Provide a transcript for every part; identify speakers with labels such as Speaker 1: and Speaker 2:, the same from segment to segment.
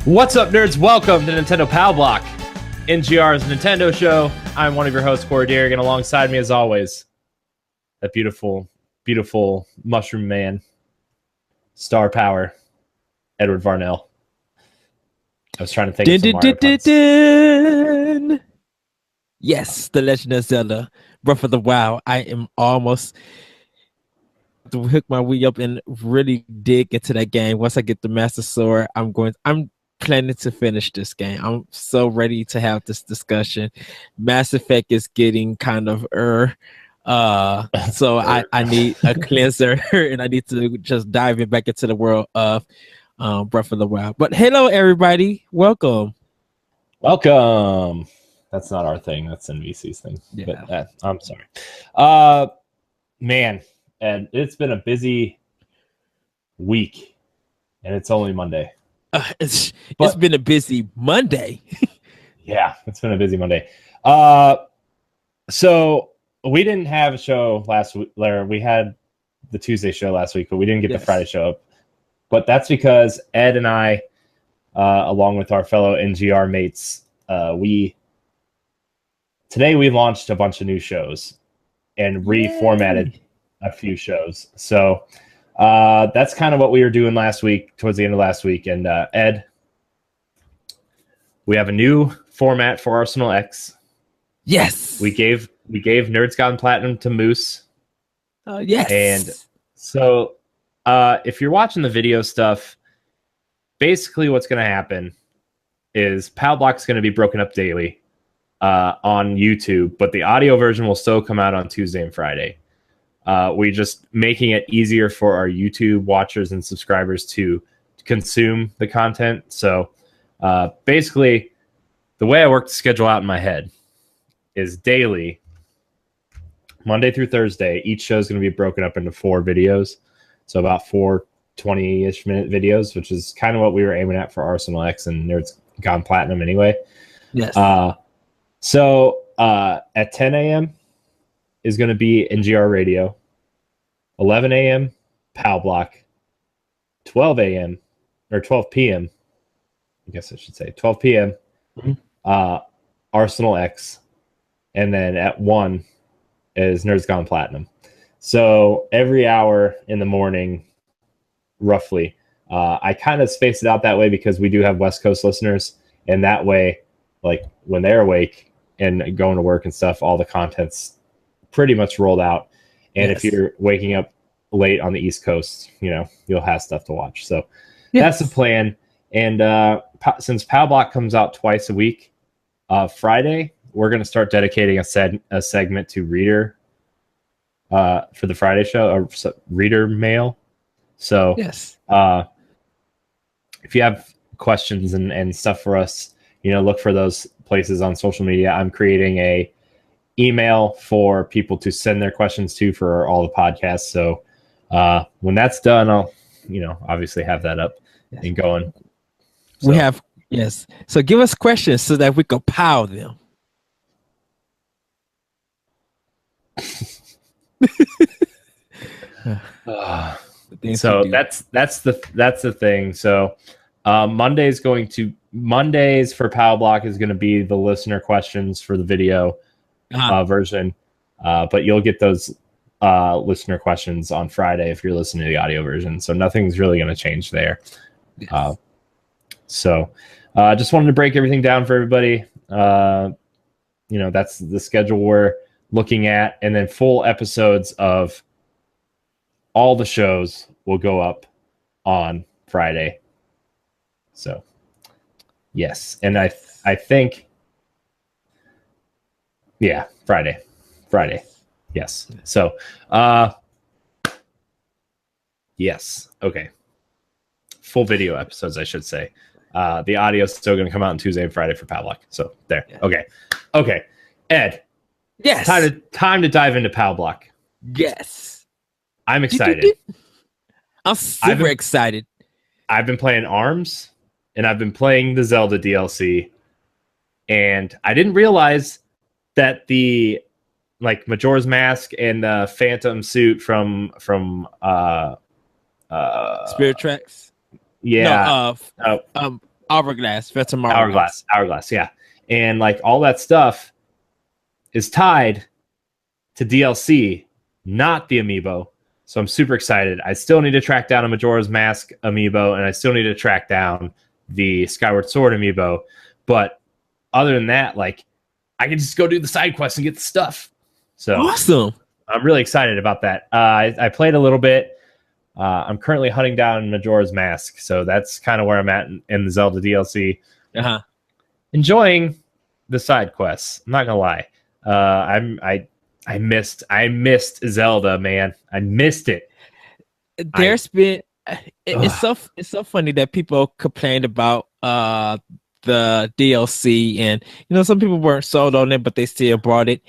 Speaker 1: What's up, nerds? Welcome to Nintendo Pow Block, NGR's Nintendo show. I'm one of your hosts, Corey Dirrig, and alongside me, as always, that beautiful, beautiful mushroom man, star power, Edward Varnell. I was trying to think of some Mario puns.
Speaker 2: Yes, The Legend of Zelda, Breath of the Wild. I am almost to hook my Wii up and really dig into that game. Once I get the Master Sword, I'm planning to finish this game. I'm so ready to have this discussion. Mass Effect is getting kind of so I need a cleanser and I need to just dive in back into the world of Breath of the Wild. But hello everybody, welcome.
Speaker 1: That's not our thing, that's NVC's thing.
Speaker 2: Yeah.
Speaker 1: But I'm sorry. Man, and it's been a busy week and it's only Monday.
Speaker 2: It's been a busy Monday.
Speaker 1: Yeah, it's been a busy Monday. So we didn't have a show last week. We had the Tuesday show last week, but we didn't get the Friday show up. But that's because Ed and I, along with our fellow NGR mates, today we launched a bunch of new shows and reformatted a few shows. So that's kind of what we were doing last week, towards the end of last week. And Ed, we have a new format for Arsenal X.
Speaker 2: Yes,
Speaker 1: we gave Nerds Gone Platinum to Moose.
Speaker 2: Yes,
Speaker 1: and so if you're watching the video stuff, basically what's going to happen is Pow Block's going to be broken up daily on YouTube, but the audio version will still come out on Tuesday and Friday. We just making it easier for our YouTube watchers and subscribers to consume the content. So basically, the way I work the schedule out in my head is daily, Monday through Thursday. Each show is going to be broken up into 4 videos. So about 4 20-ish minute videos, which is kind of what we were aiming at for Arsenal X and Nerds Gone Platinum anyway.
Speaker 2: Yes.
Speaker 1: So at 10 a.m. is going to be NGR Radio. 11 a.m. Pow Block. 12 a.m. or 12 p.m. I guess I should say 12 p.m. Arsenal X. And then at 1 is Nerds Gone Platinum. So every hour in the morning, roughly. I kind of space it out that way because we do have West Coast listeners. And that way, like when they're awake and going to work and stuff, all the content's pretty much rolled out. And if you're waking up late on the East Coast, you'll have stuff to watch. So that's the plan. And since Pow Block comes out twice a week, Friday, we're going to start dedicating a segment to reader for the Friday show, or reader mail. So if you have questions and stuff for us, look for those places on social media. I'm creating a email for people to send their questions to for all the podcasts. So when that's done, I'll obviously have that up and going. So.
Speaker 2: We have so give us questions so that we can pow them.
Speaker 1: So that's the thing. So Mondays for Pow Block is going to be the listener questions for the video version, but you'll get those listener questions on Friday if you're listening to the audio version. So nothing's really going to change there. So just wanted to break everything down for everybody. That's the schedule we're looking at, and then full episodes of all the shows will go up on Friday. So yes, and I think Friday. Yes. So yes. Okay. Full video episodes, I should say. The audio is still going to come out on Tuesday and Friday for Pow Block. So there. Yeah. Okay. Ed.
Speaker 2: Yes.
Speaker 1: Time to dive into Pow Block.
Speaker 2: Yes.
Speaker 1: I'm excited.
Speaker 2: I'm super excited.
Speaker 1: I've been playing ARMS and I've been playing the Zelda DLC, and I didn't realize that the Majora's Mask and the Phantom suit from
Speaker 2: Spirit Tracks.
Speaker 1: Yeah.
Speaker 2: Hourglass, Phantom Hourglass.
Speaker 1: Hourglass, yeah. And like all that stuff is tied to DLC, not the amiibo. So I'm super excited. I still need to track down a Majora's Mask amiibo, and I still need to track down the Skyward Sword amiibo. But other than that, like, I can just go do the side quests and get the stuff. So
Speaker 2: awesome.
Speaker 1: I'm really excited about that. I played a little bit. I'm currently hunting down Majora's Mask, so that's kind of where I'm at in the Zelda DLC. Enjoying the side quests. I'm not gonna lie. I missed Zelda, man. I missed it.
Speaker 2: It's so funny that people complained about the DLC, and some people weren't sold on it, but they still bought it.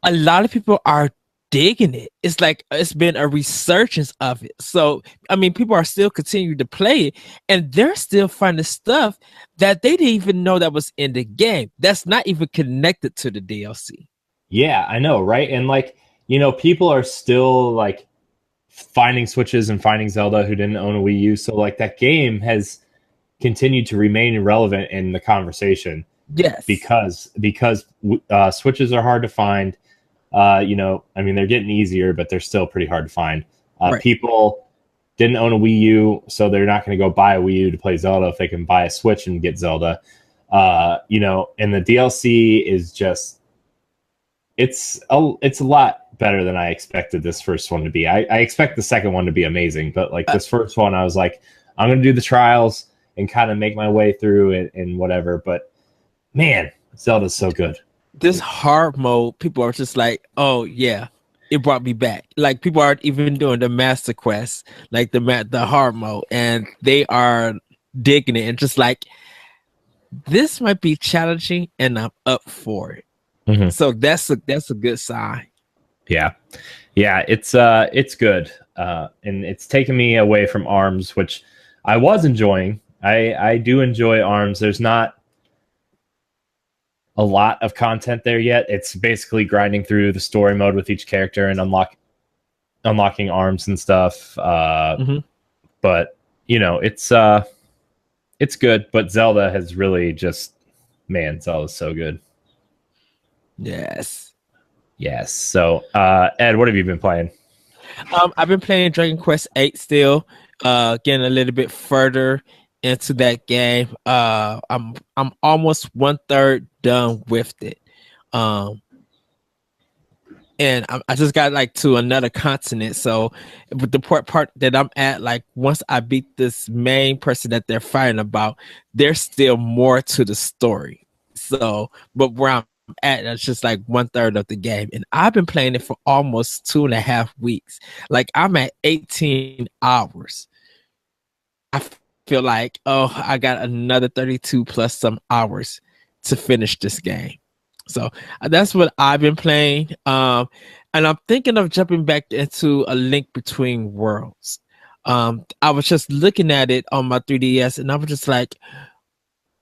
Speaker 2: A lot of people are digging it. It's like it's been a resurgence of it. So I mean, people are still continuing to play it, and they're still finding stuff that they didn't even know that was in the game that's not even connected to the DLC.
Speaker 1: Yeah, I know, right? And like, people are still like finding Switches and finding Zelda who didn't own a Wii U. So like that game has continued to remain relevant in the conversation.
Speaker 2: Yes.
Speaker 1: Because Switches are hard to find. I mean, they're getting easier, but they're still pretty hard to find. Right. People didn't own a Wii U, so they're not going to go buy a Wii U to play Zelda if they can buy a Switch and get Zelda. And the DLC is just, it's a lot better than I expected this first one to be. I expect the second one to be amazing, but like this first one, I was like, I'm going to do the trials and kind of make my way through it and whatever. But man, Zelda's so good.
Speaker 2: This hard mode, people are just like, oh yeah, it brought me back. Like people aren't even doing the master quest, like the hard mode, and they are digging it and just like, this might be challenging, and I'm up for it. Mm-hmm. So that's a good sign.
Speaker 1: Yeah, it's good, and it's taken me away from ARMS, which I was enjoying. I do enjoy ARMS. There's not a lot of content there yet. It's basically grinding through the story mode with each character and unlocking arms and stuff. But it's good. But Zelda has really just, man, Zelda's so good.
Speaker 2: Yes.
Speaker 1: So, Ed, what have you been playing?
Speaker 2: I've been playing Dragon Quest VIII still, getting a little bit further into that game. I'm almost 1/3 done with it. And I just got like to another continent. So with the part that I'm at, like once I beat this main person that they're fighting about, there's still more to the story. So, but where I'm at, it's just like 1/3 of the game. And I've been playing it for almost 2.5 weeks. Like I'm at 18 hours. I feel like, I got another 32 plus some hours to finish this game. So that's what I've been playing. And I'm thinking of jumping back into A Link Between Worlds. I was just looking at it on my 3DS and I was just like,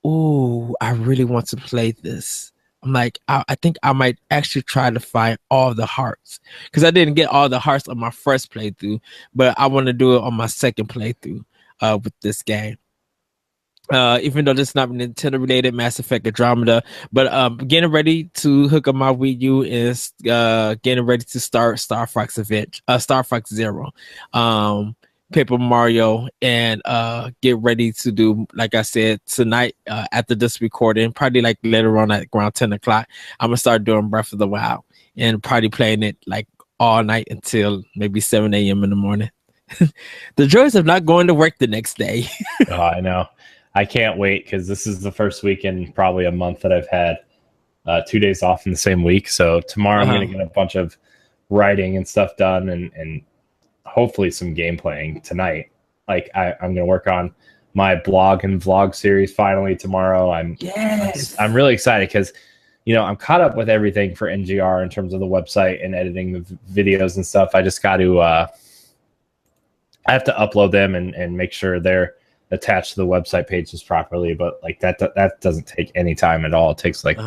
Speaker 2: ooh, I really want to play this. I'm like, I think I might actually try to find all the hearts, because I didn't get all the hearts on my first playthrough, but I want to do it on my second playthrough with this game. Even though this is not Nintendo related, Mass Effect Andromeda, but getting ready to hook up my Wii U is getting ready to start Star Fox Zero, Paper Mario, and get ready to do, like I said, tonight after this recording, probably like later on at around 10 o'clock, I'm gonna start doing Breath of the Wild and probably playing it like all night until maybe 7 a.m. in the morning. The joys of not going to work the next day.
Speaker 1: Oh, I know. I can't wait, because this is the first week in probably a month that I've had 2 days off in the same week. So tomorrow I'm going to get a bunch of writing and stuff done, and hopefully some game playing tonight. Like I'm going to work on my blog and vlog series finally tomorrow. I'm really excited because, I'm caught up with everything for NGR in terms of the website and editing the videos and stuff. I just got to, I have to upload them and make sure they're attached to the website pages properly, but like that doesn't take any time at all. It takes like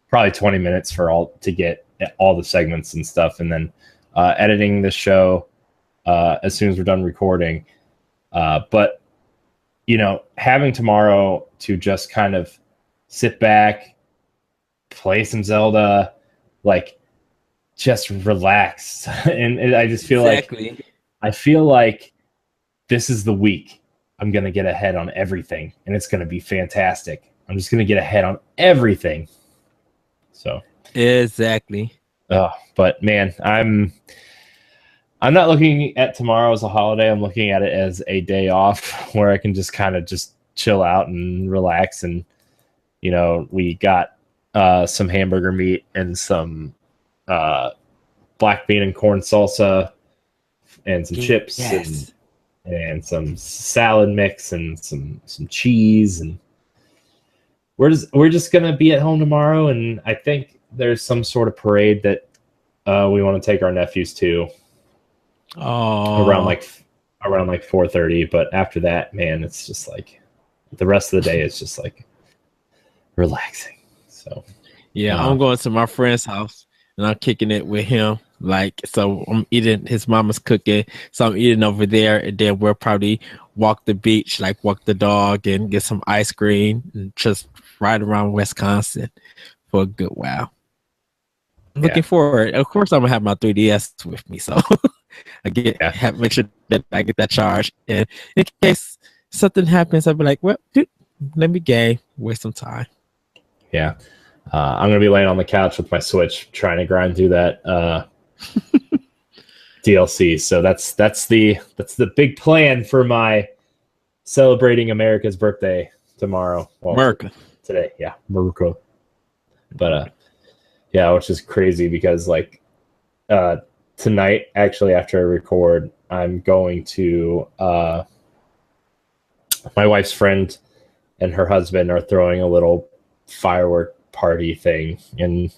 Speaker 1: probably 20 minutes to get all the segments and stuff, and then editing the show as soon as we're done recording. But having tomorrow to just kind of sit back, play some Zelda, like just relax. And I just feel like this is the week I'm going to get ahead on everything, and it's going to be fantastic. I'm just going to get ahead on everything. So
Speaker 2: exactly.
Speaker 1: But man, I'm not looking at tomorrow as a holiday. I'm looking at it as a day off where I can just kind of just chill out and relax. And we got some hamburger meat and some black bean and corn salsa and some chips and some salad mix and some cheese, and we're just gonna be at home tomorrow. And I think there's some sort of parade that we want to take our nephews to around like 4:30. But after that, man, it's just like the rest of the day is just like relaxing. So
Speaker 2: I'm going to my friend's house and I'm kicking it with him. So I'm eating his mama's cooking, so I'm eating over there, and then we'll probably walk the beach, walk the dog and get some ice cream and just ride around Wisconsin for a good while. I'm looking forward. Of course, I'm gonna have my 3DS with me, so I make sure that I get that charge. And in case something happens, I'll be like, well, dude, let me game, waste some time.
Speaker 1: Yeah. I'm gonna be laying on the couch with my Switch trying to grind through that DLC. So that's the big plan for my celebrating America's birthday tomorrow. Well,
Speaker 2: America
Speaker 1: today, America. But which is crazy because tonight, actually, after I record, I'm going to my wife's friend and her husband are throwing a little firework party thing, and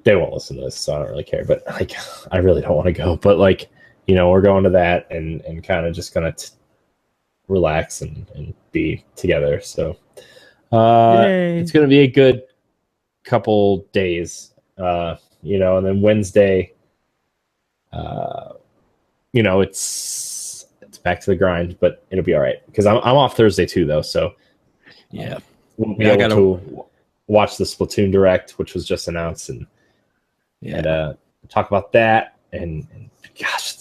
Speaker 1: they won't listen to this, so I don't really care. But I really don't want to go. But we're going to that and kind of just gonna relax and be together. So it's gonna be a good couple days, and then Wednesday, it's back to the grind, but it'll be all right because I'm off Thursday too, though. So we'll be able to watch the Splatoon Direct, which was just announced, and talk about that. And gosh,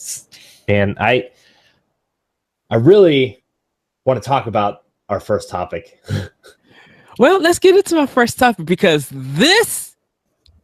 Speaker 1: man, I really want to talk about our first topic.
Speaker 2: Well, let's get into my first topic because this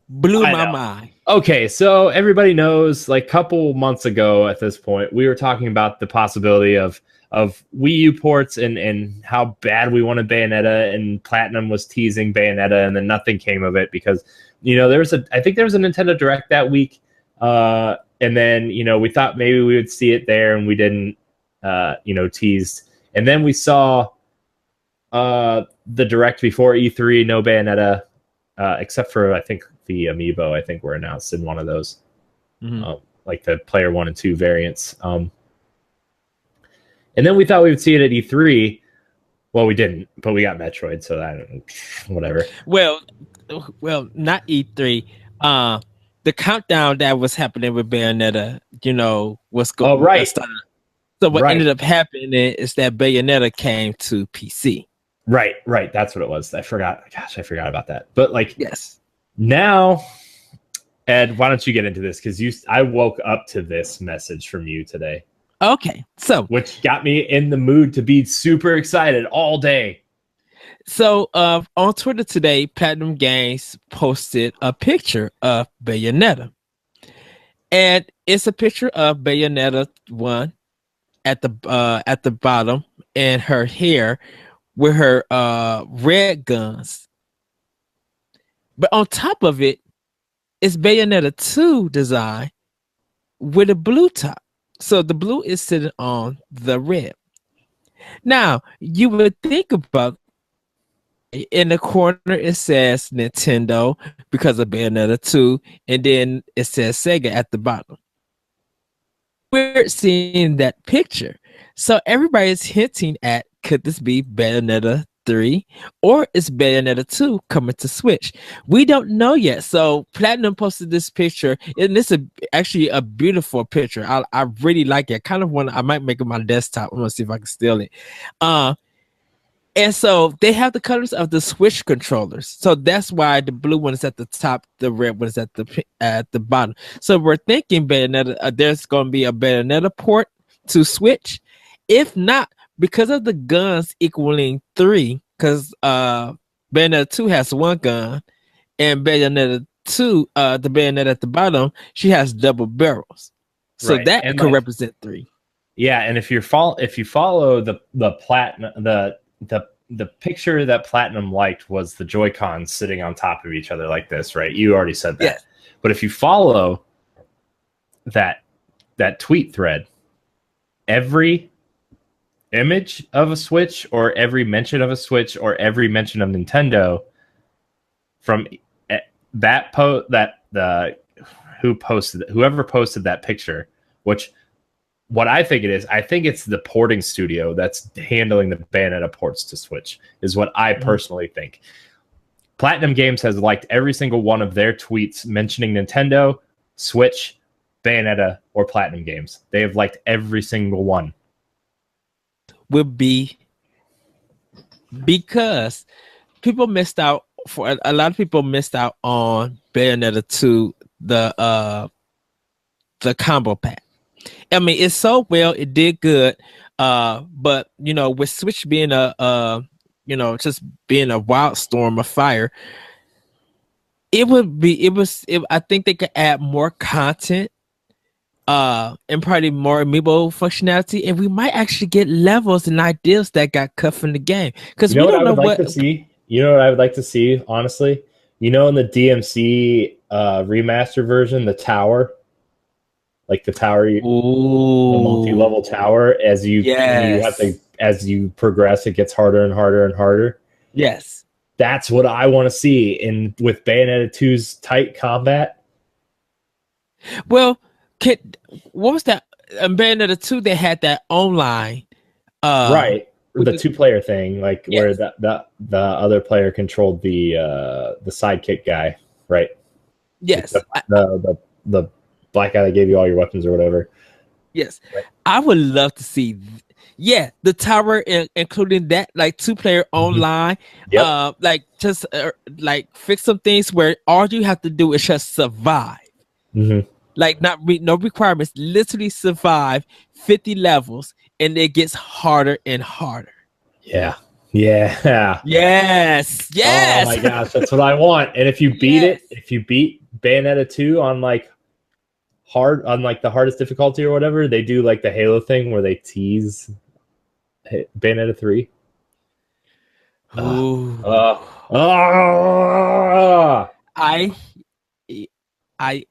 Speaker 2: blew my mind.
Speaker 1: Okay, so everybody knows, a couple months ago at this point, we were talking about the possibility of Wii U ports and how bad we wanted Bayonetta, and Platinum was teasing Bayonetta, and then nothing came of it because I think there was a Nintendo Direct that week, and then we thought maybe we would see it there, and we didn't, teased, and then we saw the Direct before E3, no Bayonetta, except for I think the Amiibo, I think were announced in one of those, the player 1 and 2 variants. And then we thought we would see it at E3. Well, we didn't, but we got Metroid, so whatever.
Speaker 2: Well, not E3. The countdown that was happening with Bayonetta, what's going on.
Speaker 1: Oh, right.
Speaker 2: So what ended up happening is that Bayonetta came to PC.
Speaker 1: Right. That's what it was. I forgot. Gosh, I forgot about that. But
Speaker 2: yes.
Speaker 1: Now, Ed, why don't you get into this? Because I woke up to this message from you today.
Speaker 2: Okay, so
Speaker 1: which got me in the mood to be super excited all day.
Speaker 2: So on Twitter today, PlatinumGames posted a picture of Bayonetta, and it's a picture of Bayonetta 1 at the bottom, and her hair with her red guns. But on top of it is Bayonetta 2 design with a blue top. So the blue is sitting on the red. Now, you would think about in the corner it says Nintendo because of Bayonetta 2, and then it says Sega at the bottom. We're seeing that picture. So everybody's hinting at, could this be Bayonetta 3, or is Bayonetta 2 coming to Switch? We don't know yet. So Platinum posted this picture, and this is actually a beautiful picture. I really like it. I might make it my desktop. I'm gonna see if I can steal it. And so they have the colors of the Switch controllers. So that's why the blue one is at the top, the red one is at the bottom. So we're thinking Bayonetta, there's going to be a Bayonetta port to Switch. If not, because of the guns equaling 3, because Bayonetta 2 has 1 gun, and Bayonetta 2, the Bayonetta at the bottom, she has double barrels. So right. That could represent 3.
Speaker 1: Yeah, and if you follow the platinum, the picture that Platinum liked was the Joy-Cons sitting on top of each other like this, right? You already said that. Yes. But if you follow that tweet thread, every image of a Switch or every mention of a Switch or every mention of Nintendo from that whoever posted that picture, which what I think it is, I think it's the porting studio that's handling the Bayonetta ports to Switch, is what I personally think. PlatinumGames has liked every single one of their tweets mentioning Nintendo, Switch, Bayonetta, or PlatinumGames. They have liked every single one.
Speaker 2: Would be because people missed out. For a lot of people missed out on Bayonetta 2, the combo pack. I mean, it's so well, it did good, but with Switch being just being a wildstorm of fire, I think they could add more content, and probably more amiibo functionality, and we might actually get levels and ideas that got cut from the game. Because we don't know what to see.
Speaker 1: You know what I would like to see, honestly? In the DMC remaster version, the tower. Like the tower, the multi-level tower. As you progress, it gets harder and harder and harder.
Speaker 2: Yes,
Speaker 1: that's what I want to see with Bayonetta 2's tight combat.
Speaker 2: Well, what was that? In Bayonetta 2, they had that online,
Speaker 1: right? The 2-player thing, like where the other player controlled the sidekick guy, right?
Speaker 2: Yes,
Speaker 1: the black guy that gave you all your weapons or whatever.
Speaker 2: Yes, right. I would love to see, the tower, including that, like 2-player online.
Speaker 1: Yep.
Speaker 2: Just fix some things where all you have to do is just survive.
Speaker 1: Mm-hmm.
Speaker 2: Like no requirements, literally survive 50 levels, and it gets harder and harder.
Speaker 1: Yeah.
Speaker 2: Yes.
Speaker 1: Oh my gosh, that's what I want. And if you beat if you beat Bayonetta 2 on the hardest difficulty or whatever, they do like the Halo thing where they tease Bayonetta 3.
Speaker 2: I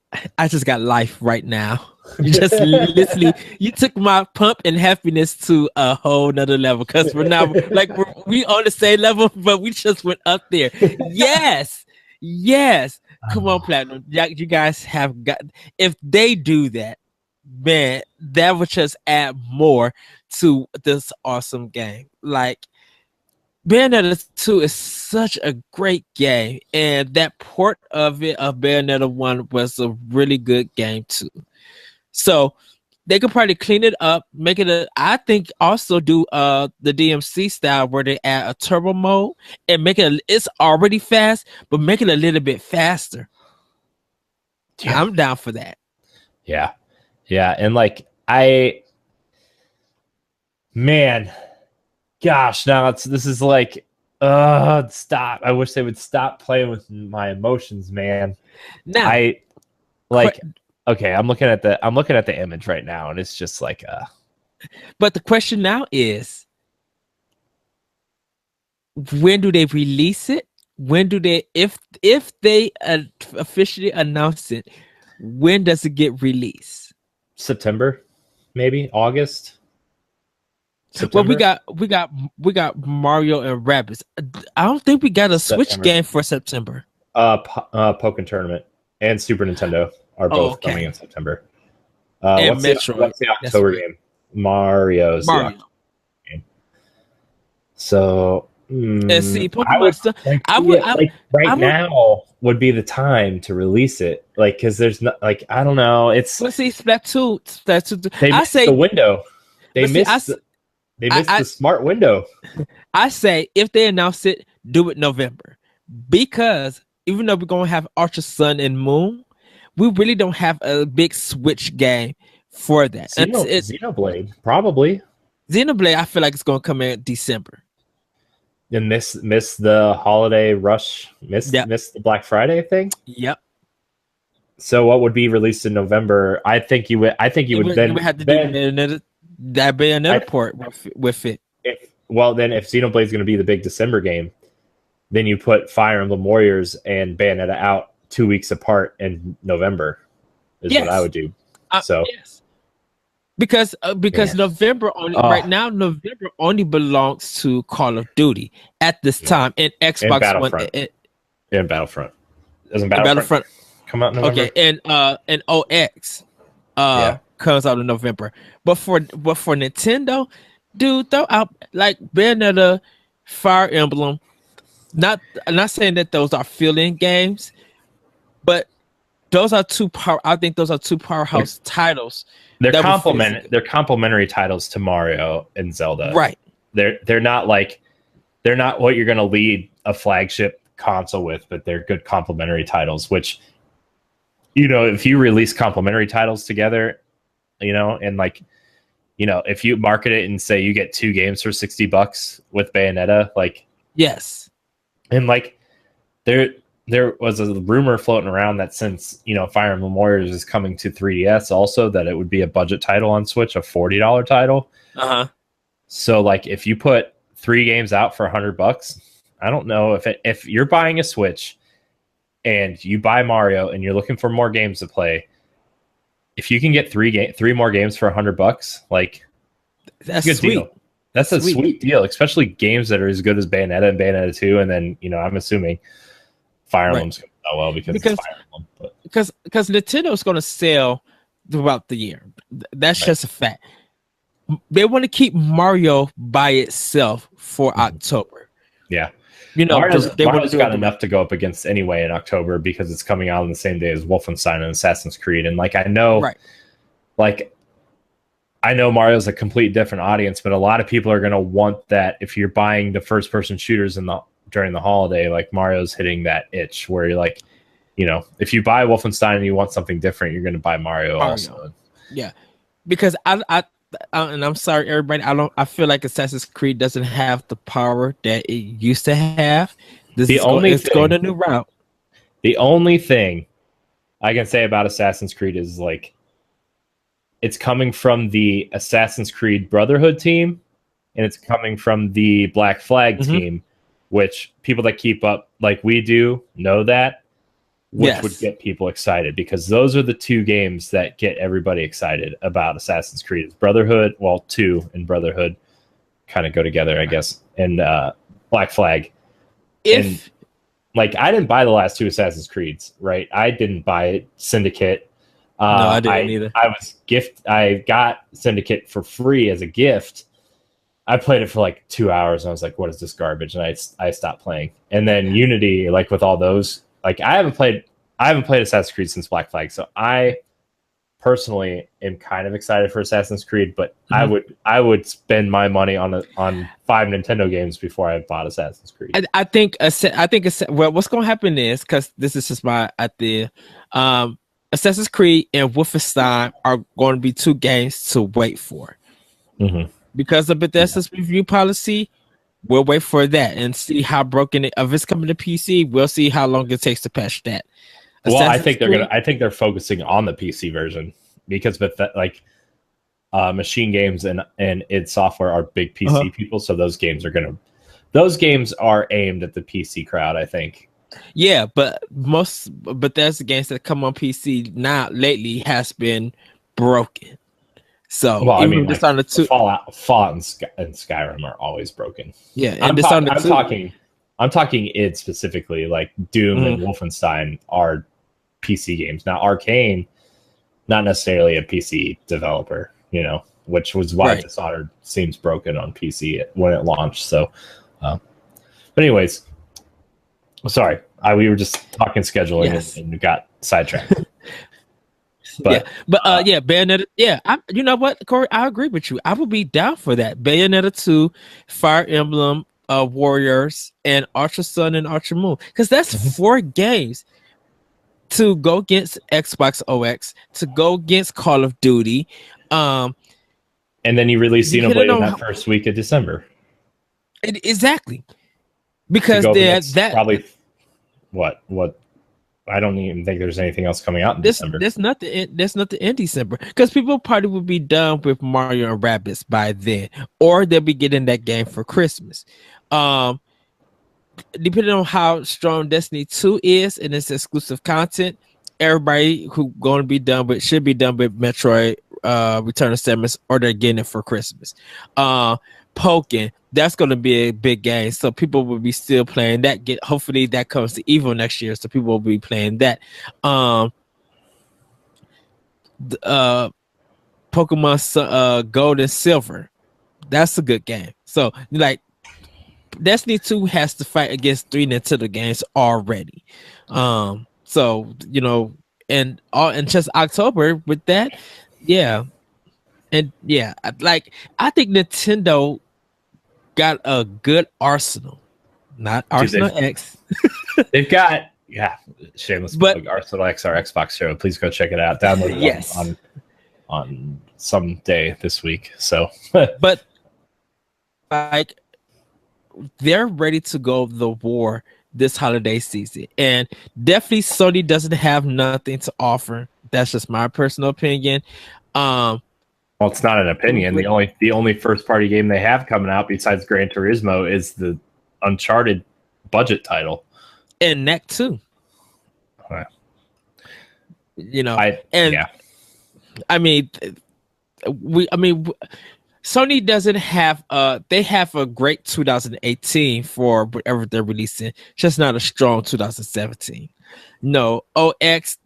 Speaker 2: just got life right now. You just literally, you took my pump and happiness to a whole nother level, because we're now we on the same level, but we just went up there. Yes. Come on, Platinum. You guys have got. If they do that, man, that would just add more to this awesome game. Like, Bayonetta 2 is such a great game, and that port of Bayonetta 1 was a really good game too. So they could probably clean it up, make it I think also do the DMC style where they add a turbo mode and make it it's already fast, but make it a little bit faster. Yeah. I'm down for that.
Speaker 1: Yeah. And gosh, now this is like, stop. I wish they would stop playing with my emotions, man.
Speaker 2: Now,
Speaker 1: okay, I'm looking at the image right now, and it's just like
Speaker 2: But the question now is, when do they release it? When do they, if they officially announce it, when does it get released?
Speaker 1: September, maybe August. September?
Speaker 2: Well, we got Mario and Rabbids. I don't think we got a Switch game for September.
Speaker 1: Pokken Tournament and Super Nintendo are both coming in September.
Speaker 2: And
Speaker 1: what's the October game? Mario's the October game. So
Speaker 2: And see,
Speaker 1: I would
Speaker 2: Pokemon stuff.
Speaker 1: like
Speaker 2: I
Speaker 1: see
Speaker 2: would.
Speaker 1: it like right
Speaker 2: I'm a,
Speaker 1: now would be the time to release it. Like, because there's not like I don't know. It's
Speaker 2: But see, Splatoon.
Speaker 1: they
Speaker 2: I
Speaker 1: missed the
Speaker 2: say,
Speaker 1: window. They
Speaker 2: but see,
Speaker 1: missed the, they
Speaker 2: I,
Speaker 1: missed
Speaker 2: I,
Speaker 1: the smart window.
Speaker 2: I say, if they announce it, do it November, because even though we're gonna have Ultra Sun and Moon, we really don't have a big Switch game for that.
Speaker 1: Xenoblade probably.
Speaker 2: Xenoblade, I feel like it's gonna come in December.
Speaker 1: And miss the holiday rush. Miss the Black Friday thing.
Speaker 2: Yep.
Speaker 1: So what would be released in November? I think you would have to do
Speaker 2: Bayonetta port with it.
Speaker 1: If Xenoblade's going to be the big December game, then you put Fire Emblem Warriors and Bayonetta out 2 weeks apart in November. Is what I would do.
Speaker 2: Yes. Because November only right now, November only belongs to Call of Duty at this time, and Xbox One
Speaker 1: and Battlefront. Doesn't Battlefront come out in November?
Speaker 2: Okay, and OX comes out in November. But for Nintendo, dude, throw out like Bayonetta, Fire Emblem. I'm not saying that those are fill-in games, but those are I think those are two powerhouse titles.
Speaker 1: They're complementary titles to Mario and Zelda.
Speaker 2: Right.
Speaker 1: They're not what you're going to lead a flagship console with, but they're good complementary titles, which, if you release complementary titles together, and if you market it and say you get 2 games for $60 with Bayonetta,
Speaker 2: yes.
Speaker 1: And there was a rumor floating around that since Fire Emblem Warriors is coming to 3DS also, that it would be a budget title on Switch, a $40 title. So if you put 3 games out for $100, I don't know if you're buying a Switch and you buy Mario and you're looking for more games to play, if you can get 3 more games for $100,
Speaker 2: that's
Speaker 1: a good
Speaker 2: sweet.
Speaker 1: deal. That's a sweet deal, especially games that are as good as Bayonetta and Bayonetta 2, and then I'm assuming Fire Emblem's going to sell well because it's Fire Emblem.
Speaker 2: Because Nintendo's going to sell throughout the year. That's just a fact. They want to keep Mario by itself for October.
Speaker 1: Yeah.
Speaker 2: Mario's
Speaker 1: got enough to go up against anyway in October because it's coming out on the same day as Wolfenstein and Assassin's Creed. And I know Mario's a complete different audience, but a lot of people are going to want that. If you're buying the first person shooters during the holiday, Mario's hitting that itch where you're if you buy Wolfenstein and you want something different, you're going to buy Mario also.
Speaker 2: Yeah, because I and I'm sorry everybody, I feel like Assassin's Creed doesn't have the power that it used to have. It's going a new route.
Speaker 1: The only thing I can say about Assassin's Creed is it's coming from the Assassin's Creed Brotherhood team, and it's coming from the Black Flag team, which people that keep up like we do know that, which would get people excited because those are the 2 games that get everybody excited about Assassin's Creed. It's Brotherhood, 2 and Brotherhood kind of go together, I guess, and Black Flag. I didn't buy the last 2 Assassin's Creeds, right? I didn't buy Syndicate.
Speaker 2: No, I didn't either.
Speaker 1: I got Syndicate for free as a gift. I played it for 2 hours and I was like, what is this garbage? And I stopped playing. And then Unity, with all those, I haven't played Assassin's Creed since Black Flag. So I personally am kind of excited for Assassin's Creed, but I would spend my money on 5 Nintendo games before I bought Assassin's Creed.
Speaker 2: I think what's going to happen is, because this is just my idea, Assassin's Creed and Wolfenstein are going to be 2 games to wait for. Because of Bethesda's review policy, we'll wait for that and see how broken it. If it's coming to PC, we'll see how long it takes to patch that.
Speaker 1: Well, I think they're focusing on the PC version because Machine Games and id Software are big PC people, so those games are aimed at the PC crowd, I think.
Speaker 2: Yeah, but there's the games that come on PC now lately has been broken. So
Speaker 1: on the 2, Fallout and Skyrim are always broken.
Speaker 2: Yeah, and
Speaker 1: I'm talking id specifically, Doom and Wolfenstein are PC games. Now Arcane, not necessarily a PC developer, which was why Dishonored seems broken on PC when it launched. So But anyways, sorry, we were just talking scheduling and got sidetracked. But
Speaker 2: Bayonetta. Yeah, you know what, Corey? I agree with you. I would be down for that. Bayonetta 2, Fire Emblem Warriors, and Ultra Sun and Ultra Moon, because that's 4 games to go against Xbox OX, to go against Call of Duty. And
Speaker 1: then you release Xenoblade in that first week of December.
Speaker 2: Exactly. Because that
Speaker 1: probably what I don't even think there's anything else coming out in December.
Speaker 2: There's nothing in December, because people probably will be done with Mario and Rabbids by then, or they'll be getting that game for Christmas. Depending on how strong Destiny 2 is and its exclusive content, everybody who going to be done with should be done with Metroid Return of Samus, or they're getting it for Christmas. Pokken, that's going to be a big game, so people will be still playing that. Hopefully that comes to Evo next year, so people will be playing that. Pokemon Gold and Silver, that's a good game. So like, Destiny 2 has to fight against 3 Nintendo games already. So you know, and just October with that, like, I think Nintendo got a good arsenal, not Arsenal X.
Speaker 1: They've got shameless plug, Arsenal X, our Xbox show. Please go check it out. Download it on some day this week. So,
Speaker 2: but like, they're ready to go the war this holiday season, and definitely Sony doesn't have nothing to offer. That's just my personal opinion.
Speaker 1: Well, it's not an opinion. The only first party game they have coming out besides Gran Turismo is the Uncharted budget title,
Speaker 2: and Neck 2. You know, Sony doesn't have they have a great 2018 for whatever they're releasing, just not a strong 2017. No, OX,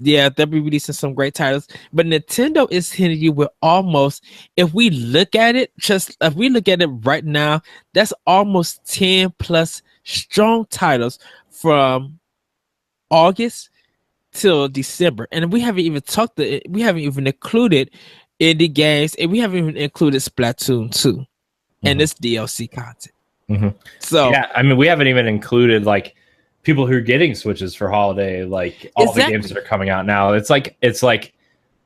Speaker 2: they'll be releasing some great titles, but Nintendo is hitting you with almost, if we look at it right now, that's almost 10 plus strong titles from August till December, and we haven't even included indie games, and we haven't even included Splatoon 2 and its DLC content. So
Speaker 1: we haven't even included like people who are getting Switches for holiday, like all the games that are coming out now. It's like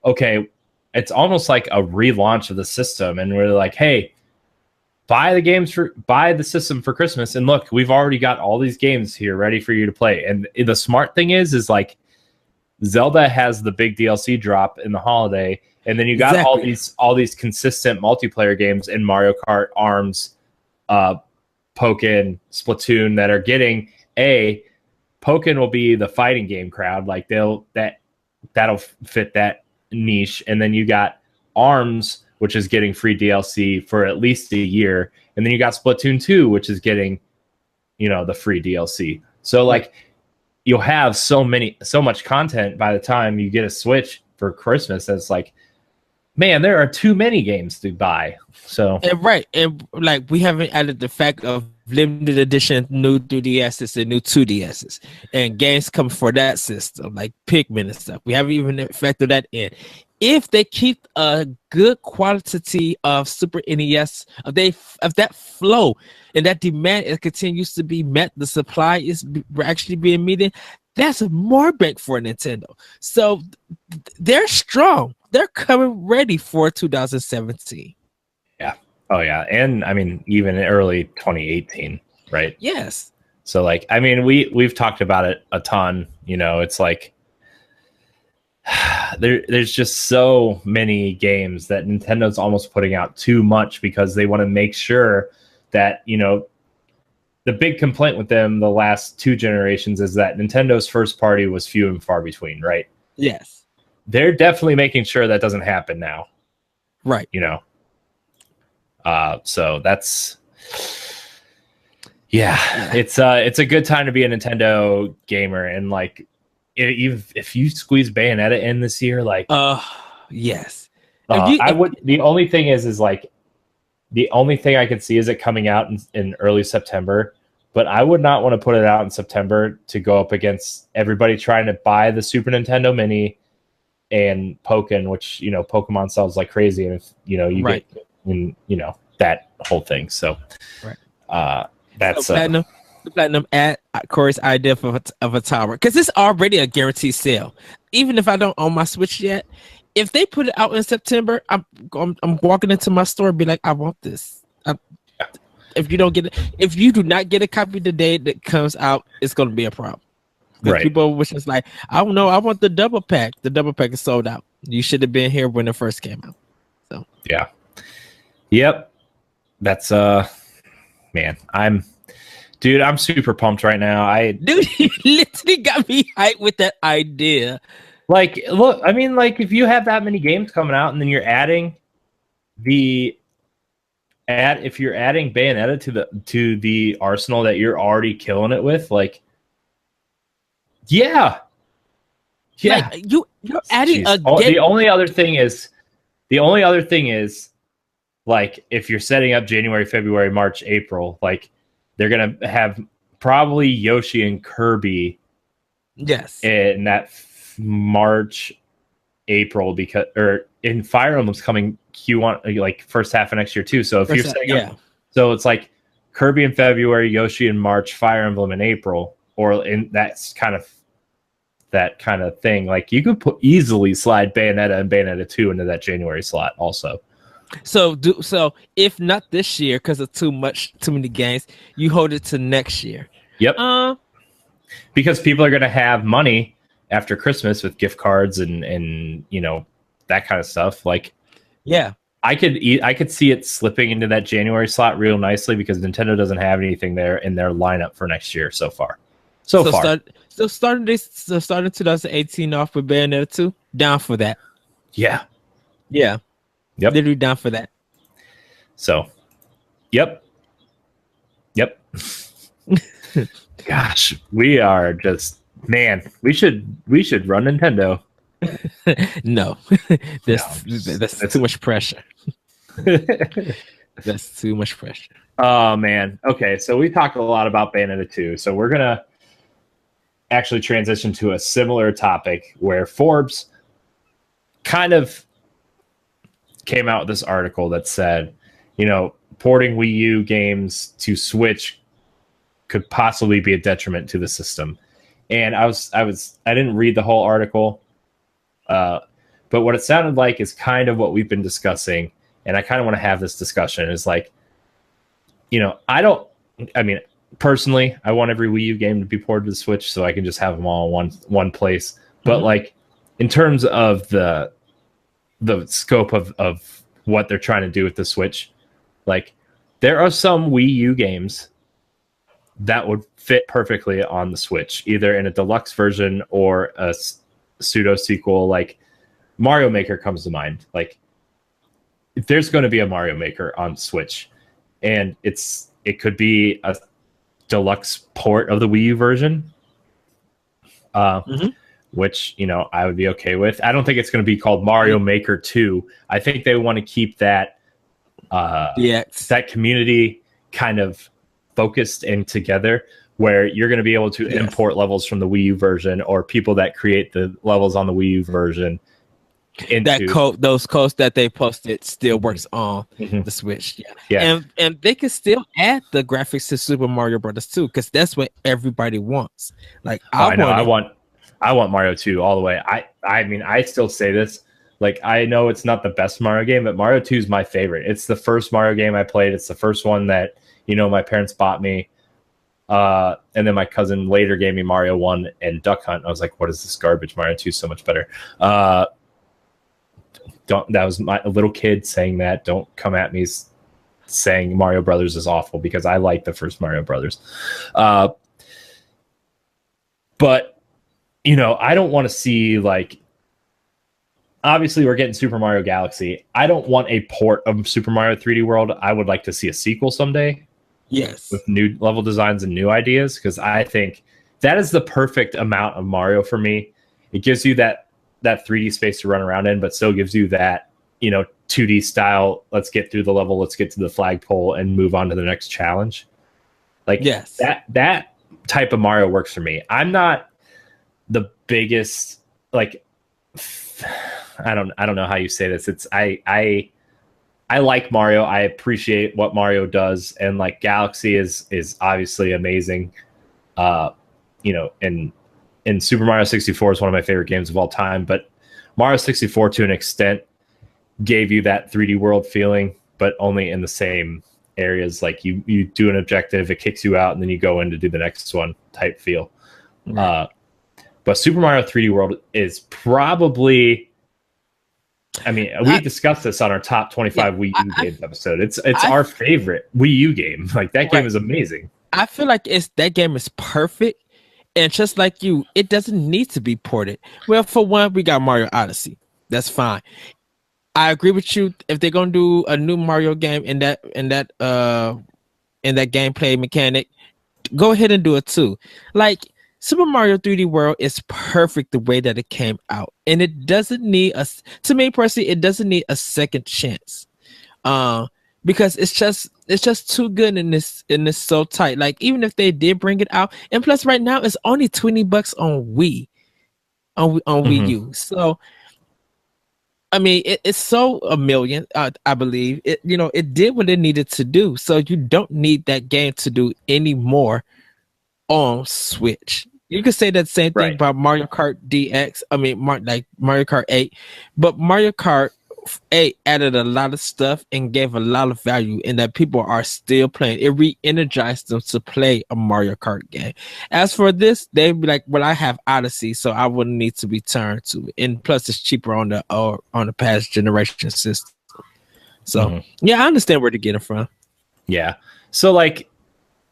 Speaker 1: okay, it's almost like a relaunch of the system, and we're like, hey, buy the system for Christmas, and look, we've already got all these games here ready for you to play. And the smart thing is like, Zelda has the big DLC drop in the holiday, and then you got all these consistent multiplayer games in Mario Kart, ARMS, Pokken, Splatoon that are getting Pokken will be the fighting game crowd, like that'll fit that niche, and then you got ARMS, which is getting free DLC for at least a year, and then you got Splatoon 2, which is getting, the free DLC. So like, you'll have so much content by the time you get a Switch for Christmas. That's like, man, there are too many games to buy. So
Speaker 2: and like, we haven't added the fact of limited edition new 3DSs and new 2DSs, and games come for that system like Pikmin and stuff. We haven't even factored that in. If they keep a good quantity of Super NES, of that flow and that demand, it continues to be met, the supply is actually being met, that's more bank for Nintendo. So they're strong. They're coming ready for 2017.
Speaker 1: Yeah. Oh yeah. And even early 2018, right?
Speaker 2: Yes.
Speaker 1: So like, we've talked about it a ton. It's like, there's just so many games that Nintendo's almost putting out too much, because they want to make sure that, the big complaint with them the last 2 generations is that Nintendo's first party was few and far between, right?
Speaker 2: Yes.
Speaker 1: They're definitely making sure that doesn't happen now.
Speaker 2: Right.
Speaker 1: So that's, it's a good time to be a Nintendo gamer. And like, if you squeeze Bayonetta in this year, like,
Speaker 2: yes,
Speaker 1: I would. The only thing is like, the only thing I could see is it coming out in early September. but I would not want to put it out in September to go up against everybody trying to buy the Super Nintendo Mini and Pokken, which, you know, Pokemon sells like crazy. And if, you know, you
Speaker 2: Right.
Speaker 1: get, you know, that whole thing. So, that's
Speaker 2: so Platinum at Corey's idea of a tower, because it's already a guaranteed sale. Even if I don't own my Switch yet, if they put it out in September, I'm walking into my store and be like, I want this. If you don't get it, if you do not get a copy the day that comes out, it's going to be a problem. Right. People wish it's like, I don't know, I want the double pack. The double pack is sold out. You should have been here when it first came out. So
Speaker 1: yeah, yep. That's man, I'm super pumped right now.
Speaker 2: Dude, you literally got me hyped with that idea.
Speaker 1: Like, look, I mean, like, if you have that many games coming out and then you're adding if you're adding Bayonetta to the arsenal that you're already killing it with, like, yeah.
Speaker 2: Like, you're adding
Speaker 1: the only other thing is like, if you're setting up January, February, March, April, like, they're gonna have probably Yoshi and Kirby.
Speaker 2: Yes.
Speaker 1: In that March, April, in Fire Emblem's coming Q1, like first half of next year too. So if you're setting up, so it's like Kirby in February, Yoshi in March, Fire Emblem in April, or in that kind of thing. Like, you could easily slide Bayonetta and Bayonetta 2 into that January slot also.
Speaker 2: So if not this year because of too many games, you hold it to next year.
Speaker 1: Yep. Because people are going to have money after Christmas with gift cards and you know, that kind of stuff. Like,
Speaker 2: yeah,
Speaker 1: I could see it slipping into that January slot real nicely because Nintendo doesn't have anything there in their lineup for next year so far. Starting 2018 off with Bayonetta 2, down for that. Yeah.
Speaker 2: Yep. Literally down for that. So, yep.
Speaker 1: Gosh, we are just, man, we should run Nintendo.
Speaker 2: No. That's too much pressure. That's too much pressure.
Speaker 1: Oh man. Okay, so we talked a lot about Bayonetta 2. So we're gonna actually transition to a similar topic where Forbes kind of came out with this article that said, you know, porting Wii U games to Switch could possibly be a detriment to the system. And I didn't read the whole article, but what it sounded like is kind of what we've been discussing, and I kind of want to have this discussion, is like, you know, personally, I want every Wii U game to be ported to the Switch so I can just have them all in one place. But like, in terms of the scope of what they're trying to do with the Switch, like, there are some Wii U games that would fit perfectly on the Switch, either in a deluxe version or a pseudo sequel. Like, Mario Maker comes to mind. Like, if there's going to be a Mario Maker on Switch, and it could be a deluxe port of the Wii U version, which, you know, I would be okay with. I don't think it's going to be called Mario Maker 2. I think they want to keep that that community kind of focused and together, where you're going to be able to import levels from the Wii U version, or people that create the levels on the Wii U version.
Speaker 2: Those codes that they posted still works on the Switch. And they can still add the graphics to Super Mario Brothers 2, because that's what everybody wants. Like, I want Mario 2 all the way. I mean, I still say this. Like, I know it's not the best Mario game, but Mario 2 is my favorite. It's the first Mario game I played. It's the first one that, you know, my parents bought me. And then my cousin later gave me Mario 1 and Duck Hunt. I was like, what is this garbage? Mario 2 is so much better. That was a little kid saying that. Don't come at me saying Mario Brothers is awful, because I like the first Mario Brothers. But, you know, I don't want to see, like, obviously we're getting Super Mario Galaxy. I don't want a port of Super Mario 3D World. I would like to see a sequel someday. Yes.
Speaker 1: With new level designs and new ideas, because I think that is the perfect amount of Mario for me. It gives you that 3D space to run around in, but still gives you that, you know, 2D style, let's get through the level, let's get to the flagpole and move on to the next challenge. Like
Speaker 2: Yes.
Speaker 1: that type of Mario works for me. I'm not the biggest like I don't know how you say this. It's I like Mario. I appreciate what Mario does, and like Galaxy is obviously amazing. You know, and Super Mario 64 is one of my favorite games of all time, but Mario 64 to an extent gave you that 3D world feeling, but only in the same areas. Like you do an objective, it kicks you out, and then you go in to do the next one type feel. Right. But Super Mario 3D World is probably, I mean, we discussed this on our top 25 Wii U games episode. It's our favorite Wii U game. Like that game is amazing.
Speaker 2: I feel like that game is perfect. And just like you, it doesn't need to be ported. Well, for one, we got Mario Odyssey. That's fine. I agree with you. If they're gonna do a new Mario game in that gameplay mechanic, go ahead and do it too. Like Super Mario 3D World is perfect the way that it came out, and it doesn't need to me personally, it doesn't need a second chance. Because it's just too good in this so tight. Like even if they did bring it out, and plus right now it's only $20 on Wii U. So I mean it's so a million. I believe it. You know, it did what it needed to do. So you don't need that game to do any more on Switch. You could say that same thing about Mario Kart DX. I mean, like Mario Kart 8, but Mario Kart 8 added a lot of stuff and gave a lot of value, and that people are still playing. It re-energized them to play a Mario Kart game. As for this, they'd be like, "Well, I have Odyssey, so I wouldn't need to return to it." And plus, it's cheaper on the past generation system. So, yeah, I understand where to get it from.
Speaker 1: Yeah. So, like,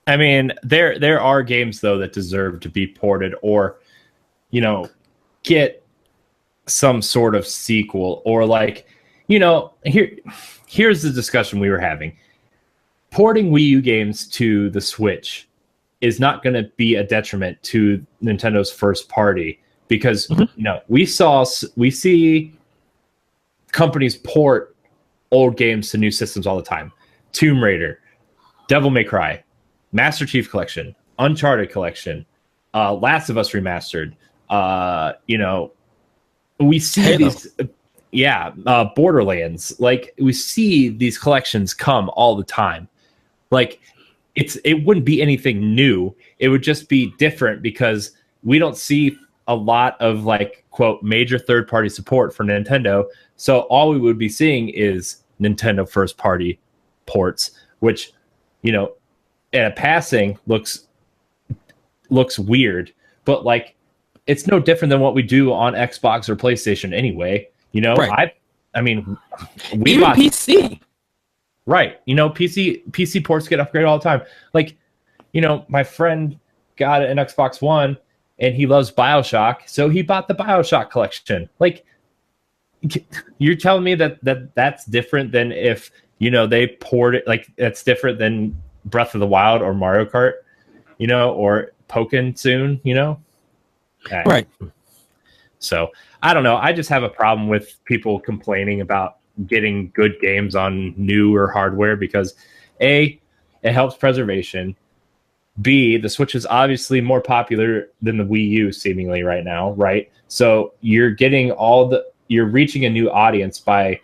Speaker 1: I mean, there are games though that deserve to be ported, or, you know, get some sort of sequel, or like. You know, here's the discussion we were having. Porting Wii U games to the Switch is not going to be a detriment to Nintendo's first party, because you know we see companies port old games to new systems all the time. Tomb Raider, Devil May Cry, Master Chief Collection, Uncharted Collection, Last of Us Remastered. You know, we see
Speaker 2: Halo.
Speaker 1: these. Yeah, Borderlands. Like we see these collections come all the time. Like it wouldn't be anything new. It would just be different because we don't see a lot of like quote major third party support for Nintendo. So all we would be seeing is Nintendo first party ports, which, you know, at a passing looks weird, but like it's no different than what we do on Xbox or PlayStation anyway. You know, I mean, we
Speaker 2: even PC.
Speaker 1: Right. You know, PC ports get upgraded all the time. Like, you know, my friend got an Xbox One and he loves BioShock, so he bought the BioShock collection. Like, you're telling me that's different than if, you know, they poured it, like that's different than Breath of the Wild or Mario Kart, you know, or Pokken soon, you know?
Speaker 2: Right.
Speaker 1: So I don't know. I just have a problem with people complaining about getting good games on newer hardware because A, it helps preservation. B, the Switch is obviously more popular than the Wii U seemingly right now, right? So you're getting you're reaching a new audience by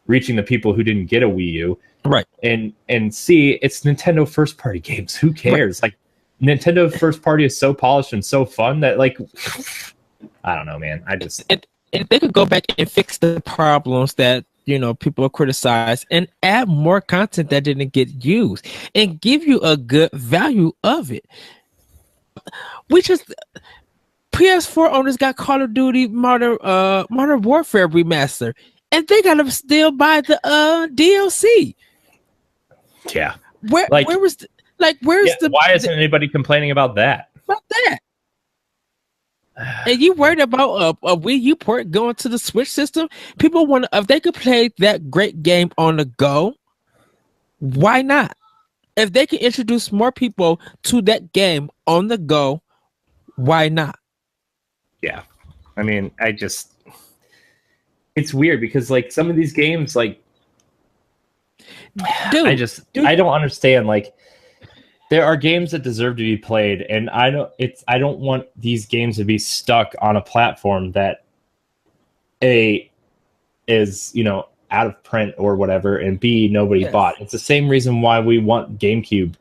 Speaker 1: reaching the people who didn't get a Wii U.
Speaker 2: Right.
Speaker 1: And C, it's Nintendo first party games. Who cares? Right. Like Nintendo first party is so polished and so fun that like I don't know, man.
Speaker 2: And they could go back and fix the problems that, you know, people criticize and add more content that didn't get used and give you a good value of it. We just PS4 owners got Call of Duty Modern Warfare remaster, and they gotta still buy the DLC.
Speaker 1: Yeah.
Speaker 2: Where's
Speaker 1: why isn't anybody complaining about that?
Speaker 2: About that? And you worried about a Wii U port going to the Switch system? People want if they could play that great game on the go, why not? If they can introduce more people to that game on the go, why not?
Speaker 1: Yeah. I mean, it's weird because like some of these games, like, I don't understand. Like, there are games that deserve to be played, and I don't want these games to be stuck on a platform that is, you know, out of print or whatever, and B, nobody bought. It's the same reason why we want GameCube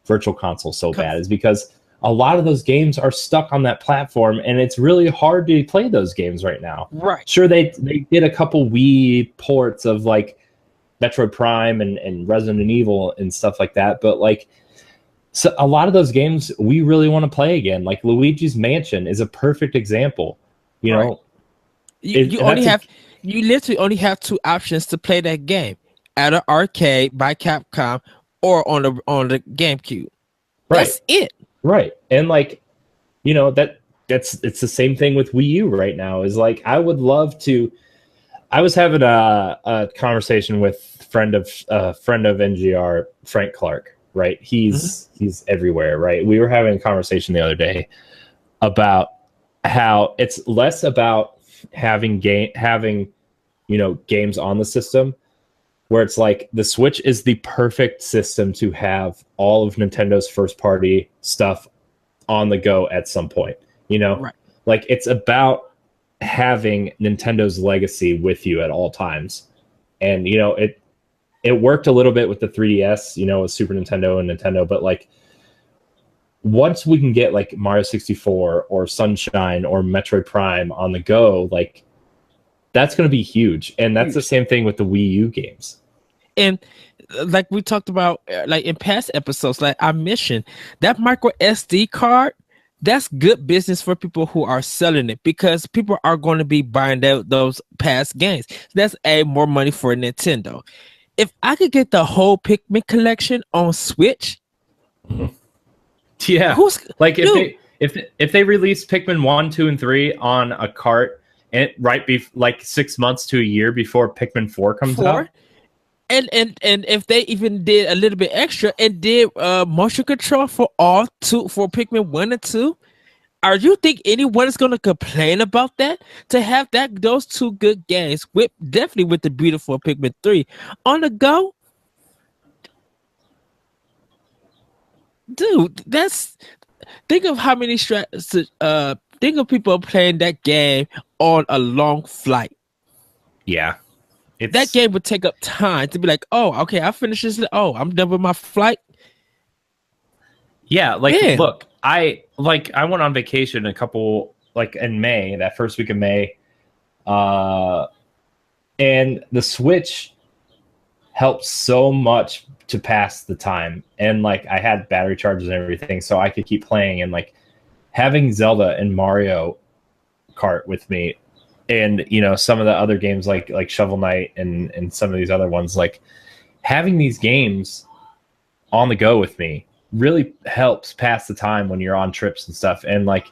Speaker 1: Virtual Console so bad, is because a lot of those games are stuck on that platform, and it's really hard to play those games right now.
Speaker 2: Right.
Speaker 1: Sure, they did a couple Wii ports of like Metroid Prime and Resident Evil and stuff like that, but like, so a lot of those games we really want to play again. Like Luigi's Mansion is a perfect example. You know,
Speaker 2: you literally only have two options to play that game: at an arcade by Capcom or on the GameCube.
Speaker 1: Right.
Speaker 2: That's it.
Speaker 1: Right. And like, you know, it's the same thing with Wii U right now. Is like, I would love to. I was having a conversation with friend of NGR, Frank Clark. Right. He's everywhere. Right. We were having a conversation the other day about how it's less about having you know, games on the system, where it's like the Switch is the perfect system to have all of Nintendo's first party stuff on the go at some point, you know.
Speaker 2: Right.
Speaker 1: Like, it's about having Nintendo's legacy with you at all times. And you know, it worked a little bit with the 3DS, you know, with Super Nintendo and Nintendo, but like, once we can get like Mario 64 or Sunshine or Metroid Prime on the go, like, that's going to be huge. And that's the same thing with the Wii U games.
Speaker 2: And like we talked about, like in past episodes, like I mentioned, that micro SD card, that's good business for people who are selling it, because people are going to be buying those past games. That's more money for Nintendo. If I could get the whole Pikmin collection on Switch,
Speaker 1: yeah, like if they release Pikmin 1, 2, and 3 on a cart, and like 6 months to a year before Pikmin 4 comes out.
Speaker 2: And if they even did a little bit extra and did motion control for Pikmin 1 and 2, are you think anyone is gonna complain about that? To have those two good games definitely with the beautiful Pikmin 3 on the go? Dude, think of how many think of people playing that game on a long flight.
Speaker 1: Yeah.
Speaker 2: That game would take up time to be like, oh, okay, I finished this. Oh, I'm done with my flight.
Speaker 1: Yeah, like, look, I went on vacation in May, that first week of May, and the Switch helped so much to pass the time, and like, I had battery charges and everything, so I could keep playing, and like, having Zelda and Mario Kart with me, and you know, some of the other games like Shovel Knight and some of these other ones, like, having these games on the go with me really helps pass the time when you're on trips and stuff. And like,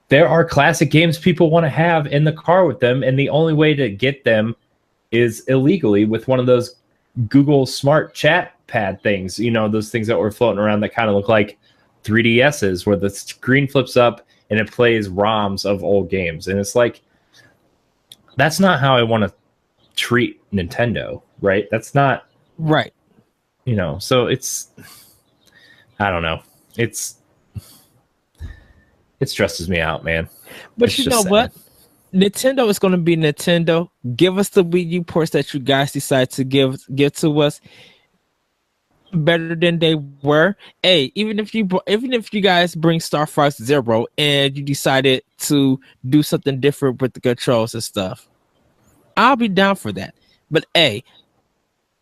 Speaker 1: there are classic games people want to have in the car with them, and the only way to get them is illegally with one of those Google Smart Chat Pad things, you know, those things that were floating around that kind of look like 3DSs, where the screen flips up and it plays ROMs of old games. And it's like, that's not how I want to treat Nintendo, right? That's not
Speaker 2: right.
Speaker 1: You know, so I don't know. It stresses me out, man.
Speaker 2: But it's, you know what? Nintendo is going to be Nintendo. Give us the Wii U ports that you guys decide to give to us. Better than they were. Hey, even if you guys bring Star Fox Zero and you decided to do something different with the controls and stuff, I'll be down for that. But hey,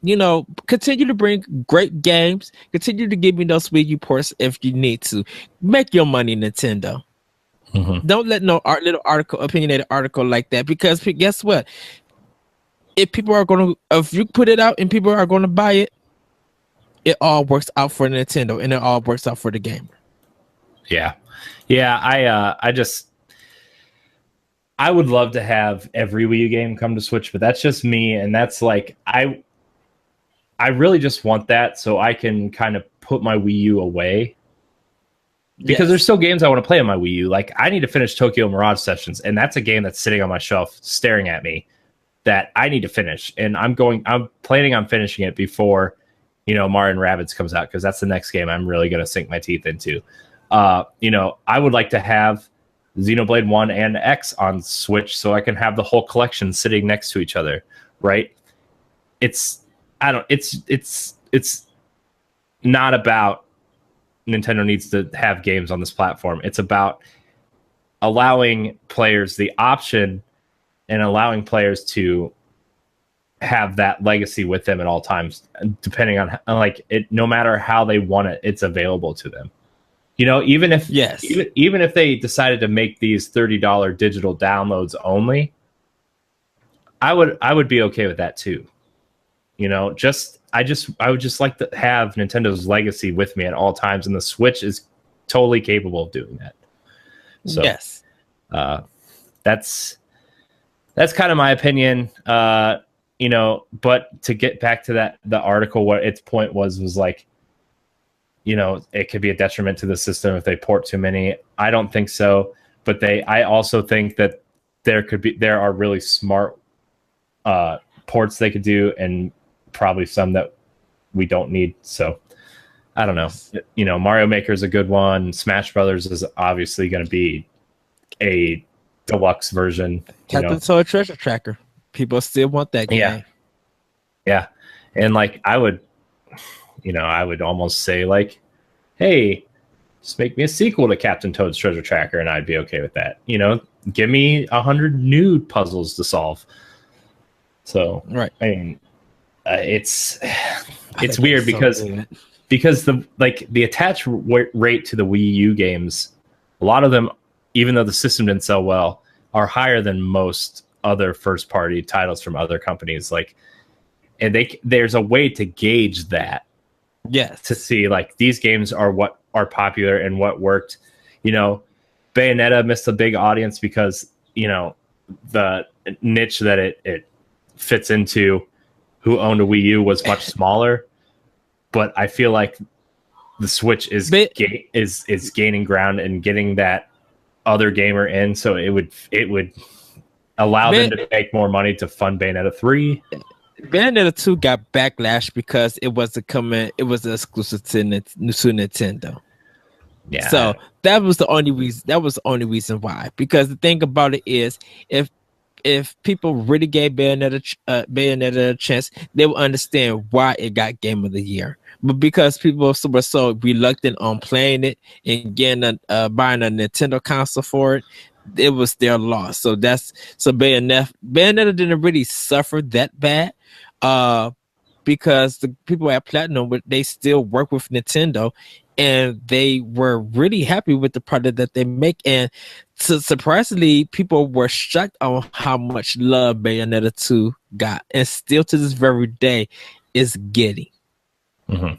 Speaker 2: you know, continue to bring great games. Continue to give me those Wii U ports if you need to. Make your money, Nintendo. Mm-hmm. Don't let no opinionated article like that, because guess what? If you put it out and people are going to buy it, it all works out for Nintendo, and it all works out for the gamer. Yeah.
Speaker 1: I would love to have every Wii U game come to Switch, but that's just me, and that's like, I really just want that so I can kind of put my Wii U away, because there's still games I want to play on my Wii U. Like, I need to finish Tokyo Mirage Sessions, and that's a game that's sitting on my shelf staring at me that I need to finish, and I'm planning on finishing it before, Mario and Rabbids comes out, because that's the next game I'm really going to sink my teeth into. I would like to have Xenoblade 1 and X on Switch so I can have the whole collection sitting next to each other, right? It's not about Nintendo needs to have games on this platform. It's about allowing players the option and allowing players to have that legacy with them at all times, depending on no matter how they want it, it's available to them. Even if even if they decided to make these $30 digital downloads only, I would be okay with that too. I would just like to have Nintendo's legacy with me at all times, and the Switch is totally capable of doing that. So
Speaker 2: yes,
Speaker 1: that's kind of my opinion. But to get back to the article, what its point was like, it could be a detriment to the system if they port too many. I don't think so, but I also think that there are really smart ports they could do, and probably some that we don't need. So I don't know. Mario Maker is a good one. Smash Brothers is obviously going to be a deluxe version.
Speaker 2: Captain Toad Treasure Tracker. People still want that game.
Speaker 1: Yeah. And I would almost say hey, just make me a sequel to Captain Toad's Treasure Tracker, and I'd be okay with that. Give me 100 new puzzles to solve. So,
Speaker 2: right.
Speaker 1: I mean, it's weird because the attach rate to the Wii U games, a lot of them, even though the system didn't sell well, are higher than most other first party titles from other companies. And there's a way to gauge that.
Speaker 2: Yes.
Speaker 1: To see these games are what are popular and what worked. Bayonetta missed a big audience because the niche that it fits into, who owned a Wii U, was much smaller. But I feel like the Switch is gaining ground and getting that other gamer in, so it would allow them to make more money to fund Bayonetta 3.
Speaker 2: Bayonetta 2 got backlash because it was exclusive to Nintendo.
Speaker 1: Yeah.
Speaker 2: So that was the only reason. That was the only reason why. Because the thing about it is, if people really gave Bayonetta a chance, they would understand why it got Game of the Year. But because people were so reluctant on playing it and buying a Nintendo console for it, it was their loss. So Bayonetta didn't really suffer that bad, because the people at Platinum, they still work with Nintendo, and they were really happy with the product that they make. And surprisingly, people were shocked on how much love Bayonetta 2 got, and still to this very day is getting.
Speaker 1: Mm-hmm.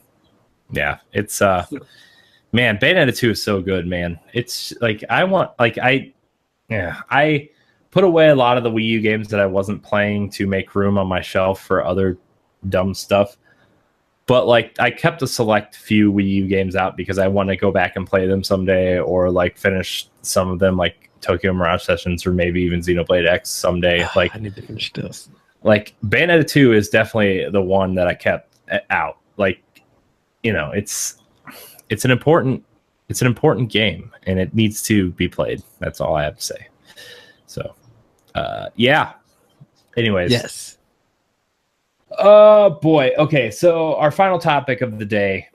Speaker 1: Yeah, it's man, Bayonetta 2 is so good, man. It's I put away a lot of the Wii U games that I wasn't playing to make room on my shelf for other dumb stuff. But I kept a select few Wii U games out because I want to go back and play them someday, or finish some of them, like Tokyo Mirage Sessions, or maybe even Xenoblade X someday.
Speaker 2: I need to finish this.
Speaker 1: Bayonetta 2 is definitely the one that I kept out. It's an important game, and it needs to be played. That's all I have to say. So, yeah. Anyways.
Speaker 2: Yes.
Speaker 1: Oh boy. Okay, so our final topic of the day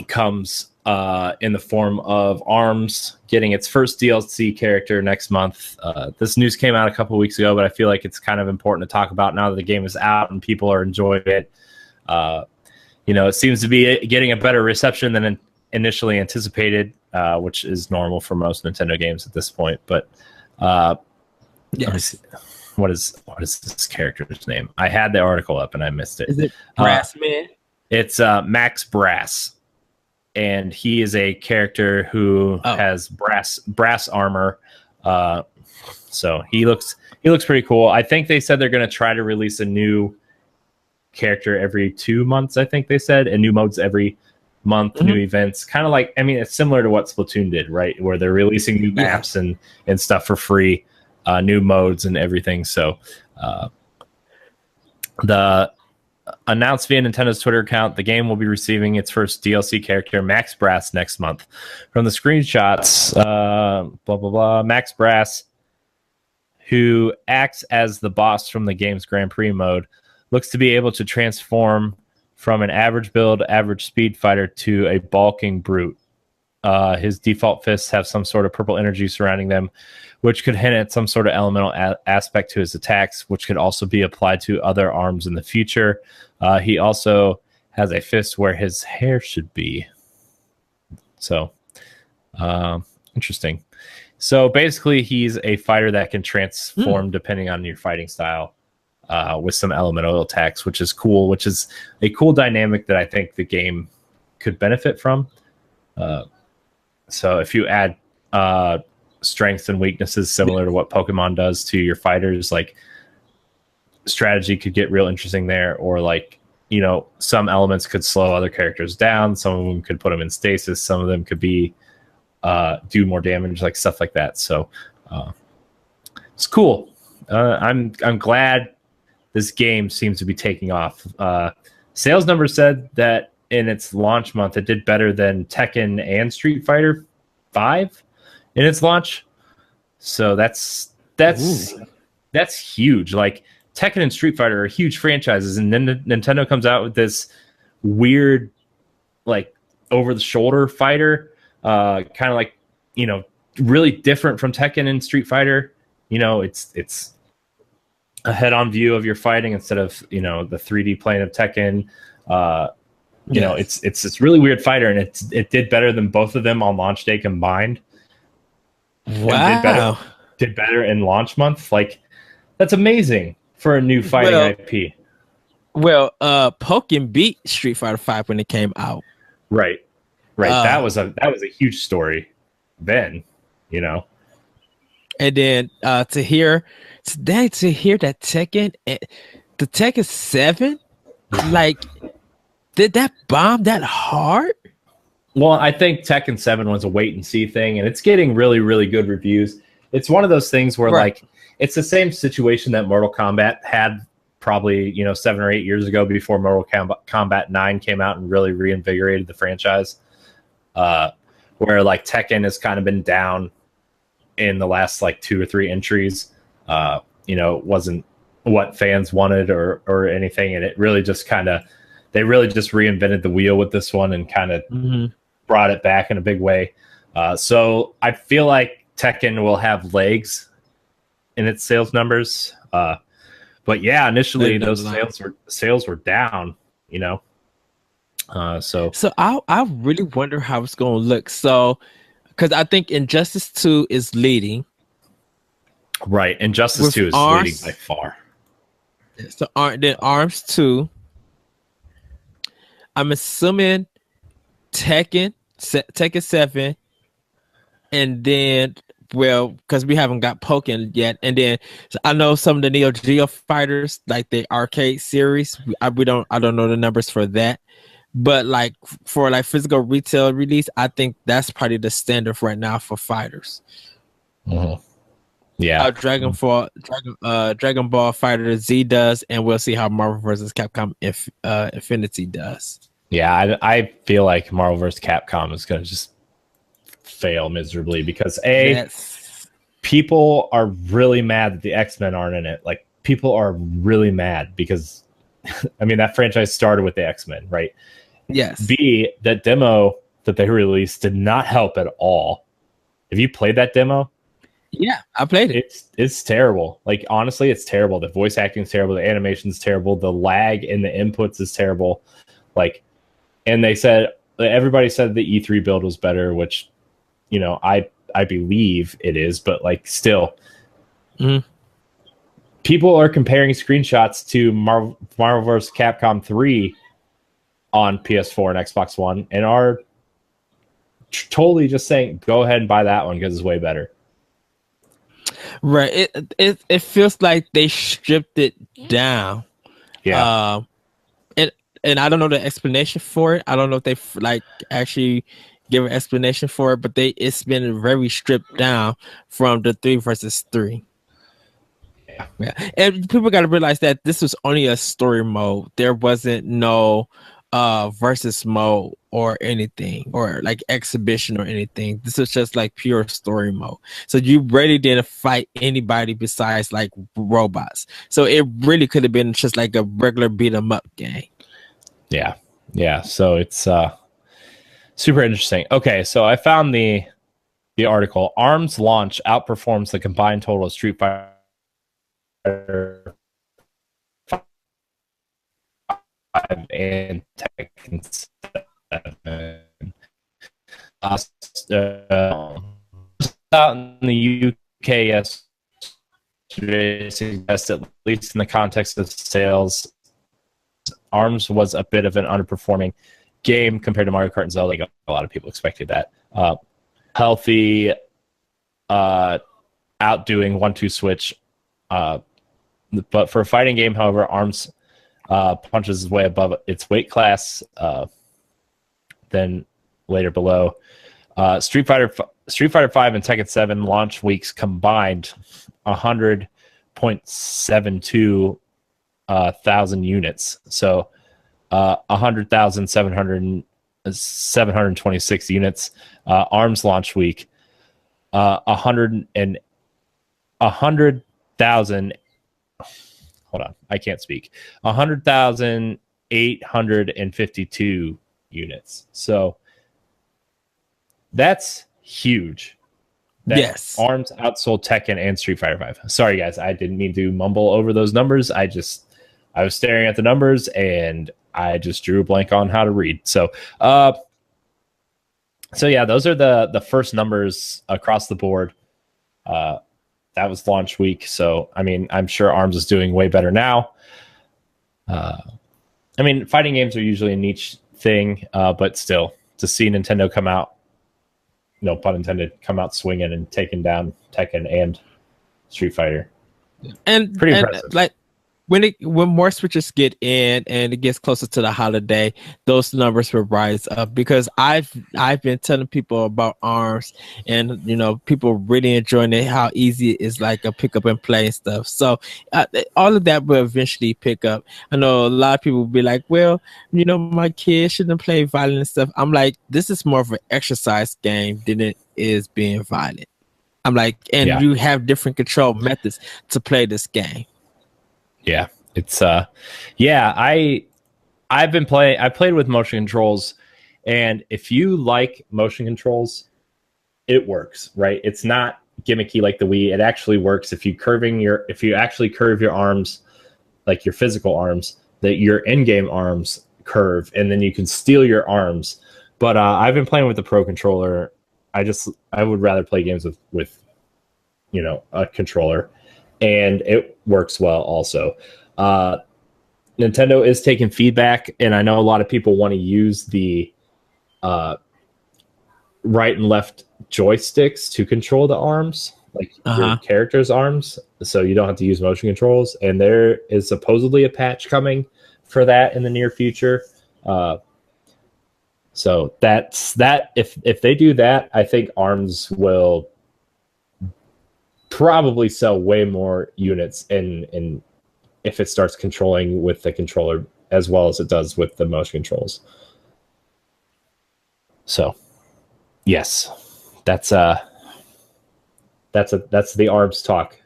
Speaker 1: comes in the form of ARMS getting its first DLC character next month. This news came out a couple weeks ago, but I feel like it's kind of important to talk about now that the game is out and people are enjoying it. It seems to be getting a better reception than initially anticipated, which is normal for most Nintendo games at this point. But
Speaker 2: yes.
Speaker 1: What is this character's name? I had the article up and I missed it.
Speaker 2: Is it Brass Man?
Speaker 1: It's Max Brass, and he is a character who has brass armor. So he looks pretty cool. I think they said they're going to try to release a new character every 2 months. I think they said, and new modes every month, mm-hmm. New events. Kind of it's similar to what Splatoon did, right? Where they're releasing new maps and stuff for free. New modes and everything. So the announced via Nintendo's Twitter account, the game will be receiving its first DLC character, Max Brass, next month. From the screenshots, blah, blah, blah, Max Brass, who acts as the boss from the game's Grand Prix mode, looks to be able to transform from an average build, average speed fighter to a bulking brute. His default fists have some sort of purple energy surrounding them, which could hint at some sort of elemental aspect to his attacks, which could also be applied to other arms in the future. He also has a fist where his hair should be. So, interesting. So basically, he's a fighter that can transform depending on your fighting style with some elemental attacks, which is cool, which is a cool dynamic that I think the game could benefit from. So if you add strengths and weaknesses similar to what Pokemon does to your fighters, like strategy could get real interesting there, or like, you know, some elements could slow other characters down, some of them could put them in stasis, some of them could be do more damage, like stuff like that. So it's cool. I'm glad this game seems to be taking off. Sales numbers said that in its launch month, it did better than Tekken and Street Fighter 5 in its launch. So that's huge. Like Tekken and Street Fighter are huge franchises, and then Nintendo comes out with this weird, like over the shoulder fighter, kind of like, you know, really different from Tekken and Street Fighter. You know, it's a head-on view of your fighting instead of, you know, the 3D plane of Tekken. You know, it's this really weird fighter, and it did better than both of them on launch day combined.
Speaker 2: Wow.
Speaker 1: Did better in launch month. Like, that's amazing for a new fighting IP.
Speaker 2: Well, Pokken beat Street Fighter 5 when it came out.
Speaker 1: Right. That was a huge story then, you know.
Speaker 2: And then to hear that Tekken, the Tekken 7, like, did that bomb that hard?
Speaker 1: Well, I think Tekken 7 was a wait and see thing, and it's getting really, really good reviews. It's one of those things where, like, it's the same situation that Mortal Kombat had probably, you know, 7 or 8 years ago before Mortal Kombat 9 came out and really reinvigorated the franchise. Where, like, Tekken has kind of been down in the last, like, 2 or 3 entries. You know, it wasn't what fans wanted or anything, and it really just kind of, they really just reinvented the wheel with this one and kind of brought it back in a big way. So I feel like Tekken will have legs in its sales numbers. But yeah, initially those sales were down, you know. So
Speaker 2: I really wonder how it's going to look. So, because I think Injustice 2 is leading.
Speaker 1: Right, Injustice 2 is leading by far.
Speaker 2: So then Arms 2. I'm assuming Tekken 7, and then, well, because we haven't got Pokken yet, and then so I know some of the Neo Geo fighters, like the arcade series. I don't know the numbers for that, but like for like physical retail release, I think that's probably the standard right now for fighters.
Speaker 1: Mm-hmm. Yeah,
Speaker 2: Dragon Ball Fighter Z does, and we'll see how Marvel vs. Capcom Infinity does.
Speaker 1: Yeah, I feel like Marvel vs. Capcom is going to just fail miserably because people are really mad that the X-Men aren't in it. Like, people are really mad because, I mean, that franchise started with the X-Men, right?
Speaker 2: Yes.
Speaker 1: B, that demo that they released did not help at all. Have you played that demo?
Speaker 2: Yeah, I played it.
Speaker 1: It's terrible. Like, honestly, it's terrible. The voice acting is terrible. The animation is terrible. The lag in the inputs is terrible. Like, and everybody said the E3 build was better, which, you know, I believe it is, but like, still, people are comparing screenshots to Marvel vs. Capcom 3 on PS4 and Xbox One, and are totally just saying, go ahead and buy that one because it's way better.
Speaker 2: Right. It feels like they stripped it down.
Speaker 1: Yeah.
Speaker 2: And I don't know the explanation for it. I don't know if they like actually give an explanation for it, but it's been very stripped down from the 3 versus 3. Yeah, and people got to realize that this was only a story mode. There wasn't no versus mode or anything, or like exhibition or anything. This is just like pure story mode. So you really didn't fight anybody besides like robots. So it really could have been just like a regular beat 'em up game.
Speaker 1: Yeah. So it's super interesting. Okay, so I found the article. ARM's launch outperforms the combined total of Street Fighter 5 and Tekken 7. Out in the UK yesterday suggests, at least in the context of sales, ARMS was a bit of an underperforming game compared to Mario Kart and Zelda. Like, a lot of people expected that. Healthy, outdoing 1-2 switch. But for a fighting game, however, ARMS punches way above its weight class, then later below. Street Fighter 5 and Tekken 7 launch weeks combined 100.72 thousand units. So 100,726 units. ARMS launch week 100,000. Hold on, I can't speak. 100,852 units. So that's huge.
Speaker 2: Yes.
Speaker 1: ARMS outsold Tekken and Street Fighter 5. Sorry, guys. I didn't mean to mumble over those numbers. I was staring at the numbers and I just drew a blank on how to read. So yeah, those are the first numbers across the board. That was launch week. So, I mean, I'm sure ARMS is doing way better now. I mean, fighting games are usually a niche thing, but still, to see Nintendo come out, no pun intended, come out swinging and taking down Tekken and Street Fighter.
Speaker 2: And
Speaker 1: pretty impressive.
Speaker 2: Like when more switches get in and it gets closer to the holiday, those numbers will rise up, because I've been telling people about ARMS, and people really enjoying it, how easy it is, like a pick up and play and stuff. So all of that will eventually pick up. I know a lot of people will be like, well, my kids shouldn't play violent and stuff. I'm like, this is more of an exercise game than it is being violent. I'm like, and you have different control methods to play this game.
Speaker 1: Yeah, it's I've been playing. I played with motion controls, and if you like motion controls, it works, right? It's not gimmicky like the Wii. It actually works if you actually curve your arms, like your physical arms, that your in-game arms curve, and then you can steal your arms. But I've been playing with the Pro controller. I would rather play games with a controller. And it works well also. Nintendo is taking feedback, and I know a lot of people want to use the right and left joysticks to control the arms, like your character's arms, so you don't have to use motion controls. And there is supposedly a patch coming for that in the near future. So that's that. If they do that, I think ARMS will probably sell way more units in if it starts controlling with the controller as well as it does with the motion controls. So yes, that's the ARMS talk.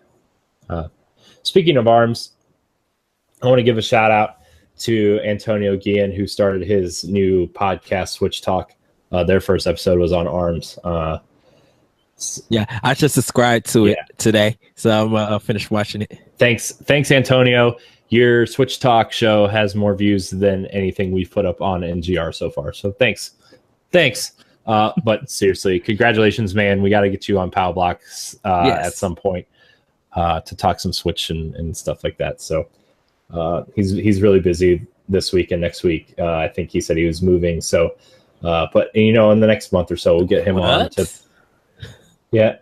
Speaker 1: Speaking of ARMS, I want to give a shout out to Antonio Guillen, who started his new podcast, Switch Talk. Their first episode was on ARMS.
Speaker 2: Yeah, I just subscribed to it today, so I'm gonna finish watching it.
Speaker 1: Thanks, Antonio. Your Switch Talk show has more views than anything we've put up on NGR so far. So thanks. But seriously, congratulations, man. We got to get you on Pow Block at some point to talk some Switch and stuff like that. So he's really busy this week and next week. I think he said he was moving. So, but in the next month or so, we'll get him on to. Yeah,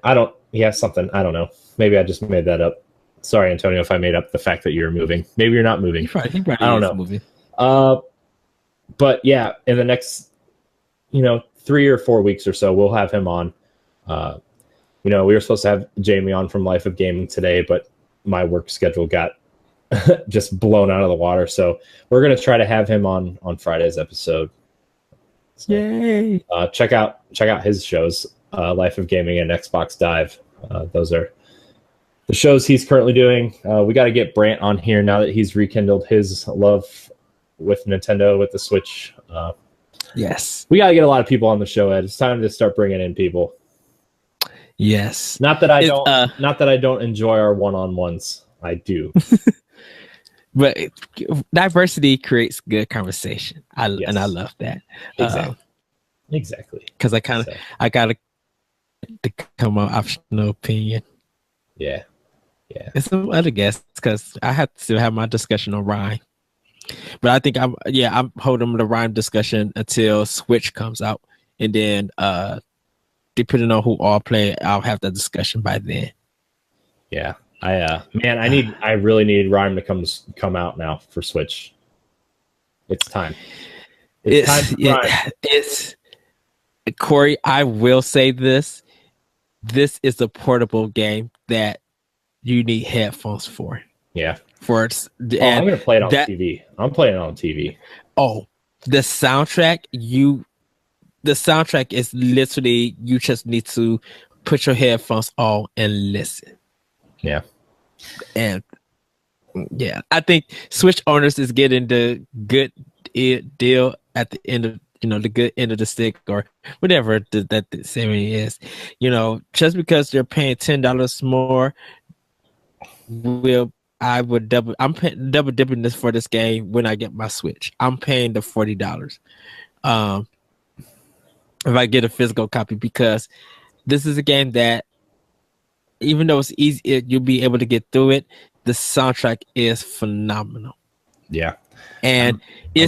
Speaker 1: something. I don't know. Maybe I just made that up. Sorry, Antonio, if I made up the fact that you're moving. Maybe you're not moving.
Speaker 2: He probably
Speaker 1: I don't know.
Speaker 2: Moving.
Speaker 1: But yeah, in the next, 3 or 4 weeks or so, we'll have him on. We were supposed to have Jamie on from Life of Gaming today, but my work schedule got just blown out of the water. So we're gonna try to have him on Friday's episode. So,
Speaker 2: Yay!
Speaker 1: Check out his shows, Life of Gaming and Xbox Dive. Those are the shows he's currently doing. We got to get Brant on here now that he's rekindled his love with Nintendo with the Switch.
Speaker 2: Yes,
Speaker 1: we got to get a lot of people on the show, Ed. It's time to start bringing in people.
Speaker 2: Yes.
Speaker 1: Not that I don't enjoy our one-on-ones. I do.
Speaker 2: But diversity creates good conversation. And I love that.
Speaker 1: Exactly.
Speaker 2: Because I gotta come on optional opinion.
Speaker 1: Yeah.
Speaker 2: And some other guests, because I have to have my discussion on Rhyme. But I think I'm holding the Rhyme discussion until Switch comes out, and then depending on who all play, I'll have that discussion by then.
Speaker 1: Yeah. I really need Rhyme to come out now for Switch. It's time. It's time for Rhyme.
Speaker 2: It's Corey, I will say this. This is a portable game that you need headphones for.
Speaker 1: Yeah.
Speaker 2: I'm
Speaker 1: going to play it on TV. I'm playing it on TV.
Speaker 2: Oh, the soundtrack is literally, you just need to put your headphones on and listen.
Speaker 1: Yeah.
Speaker 2: And yeah, I think Switch owners is getting the good deal at the end of, the good end of the stick, or whatever that the saying is. Just because you're paying $10 more, I'm double dipping this for this game when I get my Switch. I'm paying the $40. If I get a physical copy, because this is a game that, even though it's easy, you'll be able to get through it. The soundtrack is phenomenal.
Speaker 1: Yeah.
Speaker 2: And I'm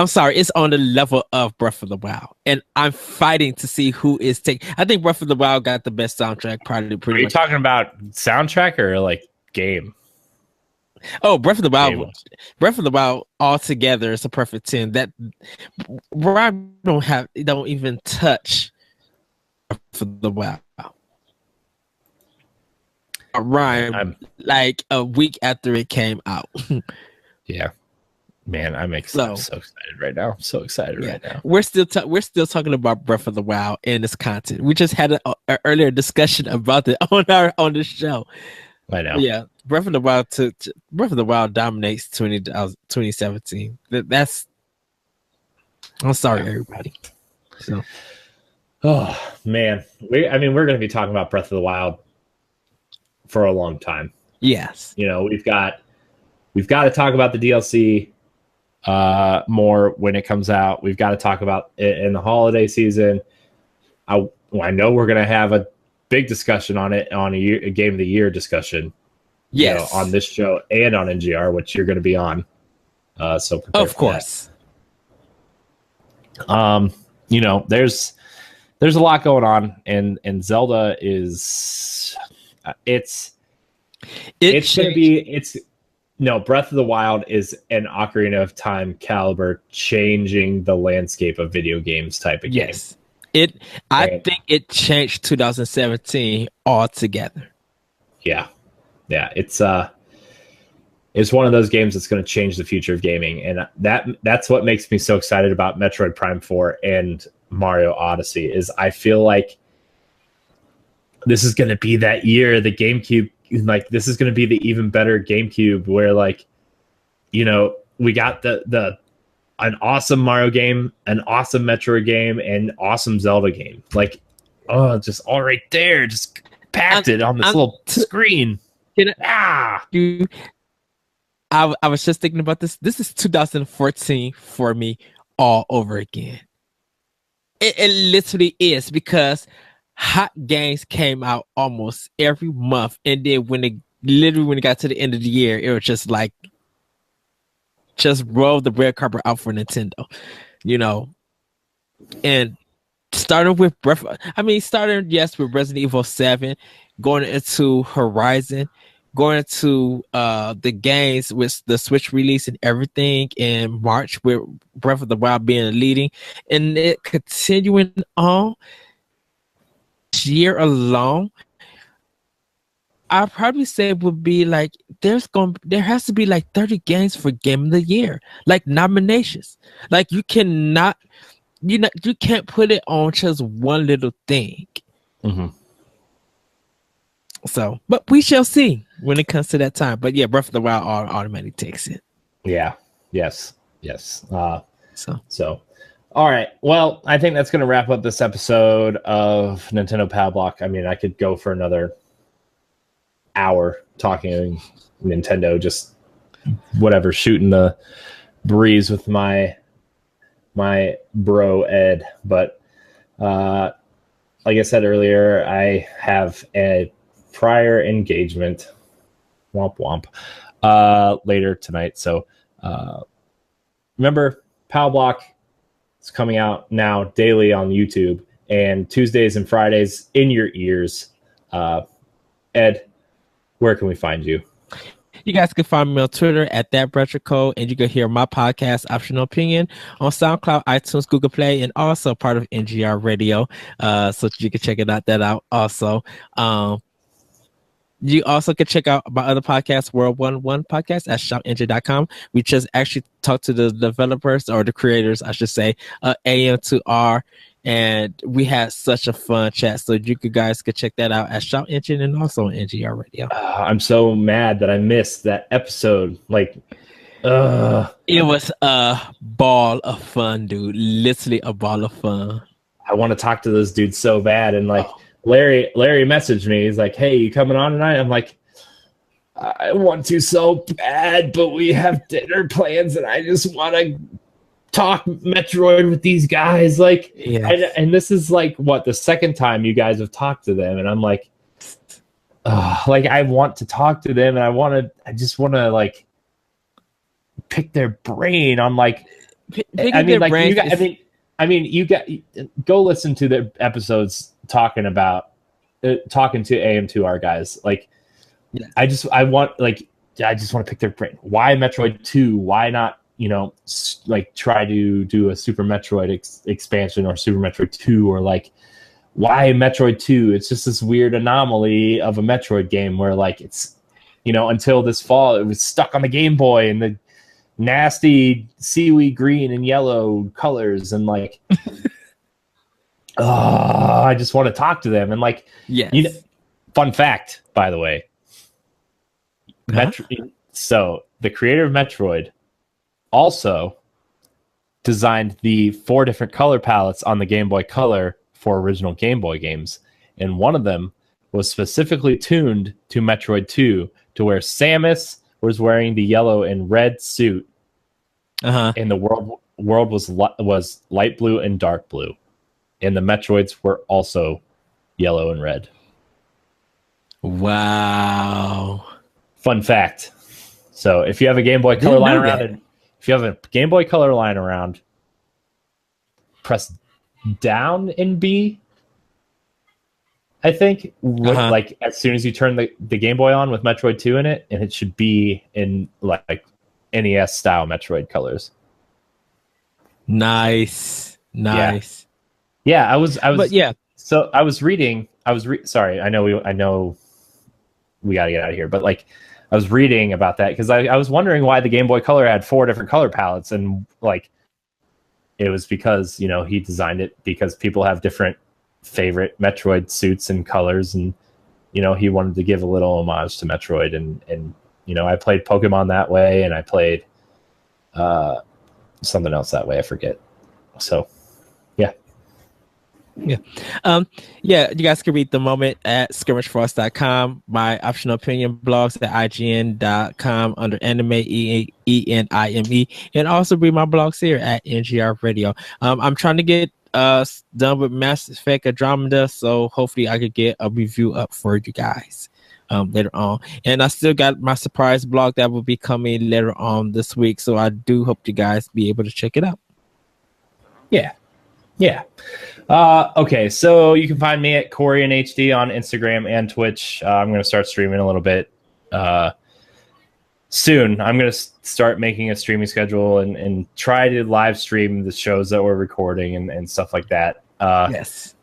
Speaker 2: sorry, it's on the level of Breath of the Wild. And I'm fighting to see who is taking. I think Breath of the Wild got the best soundtrack, probably. Are
Speaker 1: you talking about soundtrack or like game?
Speaker 2: Oh, Breath of the Wild. Breath of the Wild altogether is a perfect 10. That I don't even touch Breath of the Wild. Rhyme like a week after it came out.
Speaker 1: Yeah, man, I'm so excited right now. I'm so excited right now.
Speaker 2: We're still talking about Breath of the Wild and its content. We just had an earlier discussion about it on the show.
Speaker 1: I know.
Speaker 2: Yeah, Breath of the Wild dominates 2017. That's. I'm sorry, everybody. So.
Speaker 1: Oh man, we're going to be talking about Breath of the Wild for a long time.
Speaker 2: Yes.
Speaker 1: We've got to talk about the DLC more when it comes out. We've got to talk about it in the holiday season. I know we're going to have a big discussion on it, on a Game of the Year discussion.
Speaker 2: Yes.
Speaker 1: On this show and on NGR, which you're going to be on. So
Speaker 2: of course.
Speaker 1: There's a lot going on, and Zelda is Breath of the Wild is an Ocarina of Time caliber, changing the landscape of video games type of game.
Speaker 2: Yes. I think it changed 2017 altogether.
Speaker 1: Yeah. It's one of those games that's going to change the future of gaming, and that's what makes me so excited about Metroid Prime 4 and Mario Odyssey. Is I feel like this is going to be that year, the GameCube. Like, this is going to be the even better GameCube, where we got an awesome Mario game, an awesome Metroid game, and awesome Zelda game. Like, just all right there, just packed it on this little screen.
Speaker 2: I was just thinking about this. This is 2014 for me all over again. It literally is, because hot games came out almost every month, and then when it got to the end of the year, it was just like, just roll the red carpet out for Nintendo, and starting with with Resident Evil 7, going into Horizon, going into the games with the Switch release and everything in March, with Breath of the Wild being leading, and it continuing on. Year alone, I'd probably say it would be like there has to be like 30 games for Game of the Year, like nominations. Like you can't put it on just one little thing.
Speaker 1: Mm-hmm.
Speaker 2: So, but we shall see when it comes to that time. But yeah, Breath of the Wild automatically takes it.
Speaker 1: Yeah. Yes. So, all right. Well, I think that's going to wrap up this episode of Nintendo Pow Block. I mean, I could go for another hour talking Nintendo, just whatever, shooting the breeze with my bro Ed. But like I said earlier, I have a prior engagement, womp womp, later tonight. So remember, Pow Block is coming out now daily on YouTube, and Tuesdays and Fridays in your ears. Ed, where can we find you?
Speaker 2: You guys can find me on Twitter at @ThatRetroCode, and you can hear my podcast, Optional Opinion, on SoundCloud, iTunes, Google Play, and also part of NGR Radio. So you can check that out also. You also can check out my other podcast, World 1 Podcast, at shoutengine.com. We just actually talked to the developers, or the creators, I should say, AM2R, and we had such a fun chat. So you guys could check that out at Shout Engine and also on NGR Radio.
Speaker 1: I'm so mad that I missed that episode.
Speaker 2: It was a ball of fun, dude. Literally a ball of fun.
Speaker 1: I want to talk to those dudes so bad, and Larry messaged me. He's like, "Hey, you coming on tonight?" I'm like, "I want to so bad, but we have dinner plans, and I just want to talk Metroid with these guys." And this is like what, the second time you guys have talked to them, and I'm like, I want to talk to them, and I just want to like pick their brain. I'm like, you got go listen to the episodes talking to AM2R guys. I just want to pick their brain. Why Metroid 2? Why not, try to do a Super Metroid expansion, or Super Metroid 2, or why Metroid 2? It's just this weird anomaly of a Metroid game where it's, until this fall, it was stuck on the Game Boy and the nasty seaweed green and yellow colors, and I just want to talk to them. And fun fact, by the way, so the creator of Metroid also designed the 4 different color palettes on the Game Boy Color for original Game Boy games, and one of them was specifically tuned to Metroid 2, to where Samus was wearing the yellow and red suit, and the world was light blue and dark blue, and the Metroids were also yellow and red.
Speaker 2: Wow!
Speaker 1: Fun fact. So if you have a Game Boy Color lying around, press down in B, I think, as soon as you turn the Game Boy on with Metroid 2 in it, and it should be in NES style Metroid colors.
Speaker 2: Nice.
Speaker 1: Yeah, I was
Speaker 2: but yeah.
Speaker 1: So I was reading. Sorry, I know we got to get out of here, but I was reading about that because I was wondering why the Game Boy Color had 4 different color palettes, and it was because he designed it because people have different favorite Metroid suits and colors, and he wanted to give a little homage to Metroid, and I played Pokemon that way, and I played something else that way, I forget. So
Speaker 2: you guys can read The Moment at skirmishfrost.com, my optional opinion blogs at ign.com under anime, ENIME, and also read my blogs here at NGR Radio. I'm trying to get done with Mass Effect Andromeda, so hopefully I could get a review up for you guys later on. And I still got my surprise blog that will be coming later on this week, so I do hope you guys be able to check it out.
Speaker 1: Yeah. Okay, so you can find me at Corey in HD on Instagram and Twitch. I'm going to start streaming a little bit soon. I'm going to start making a streaming schedule and try to live stream the shows that we're recording and stuff like that.
Speaker 2: Yes.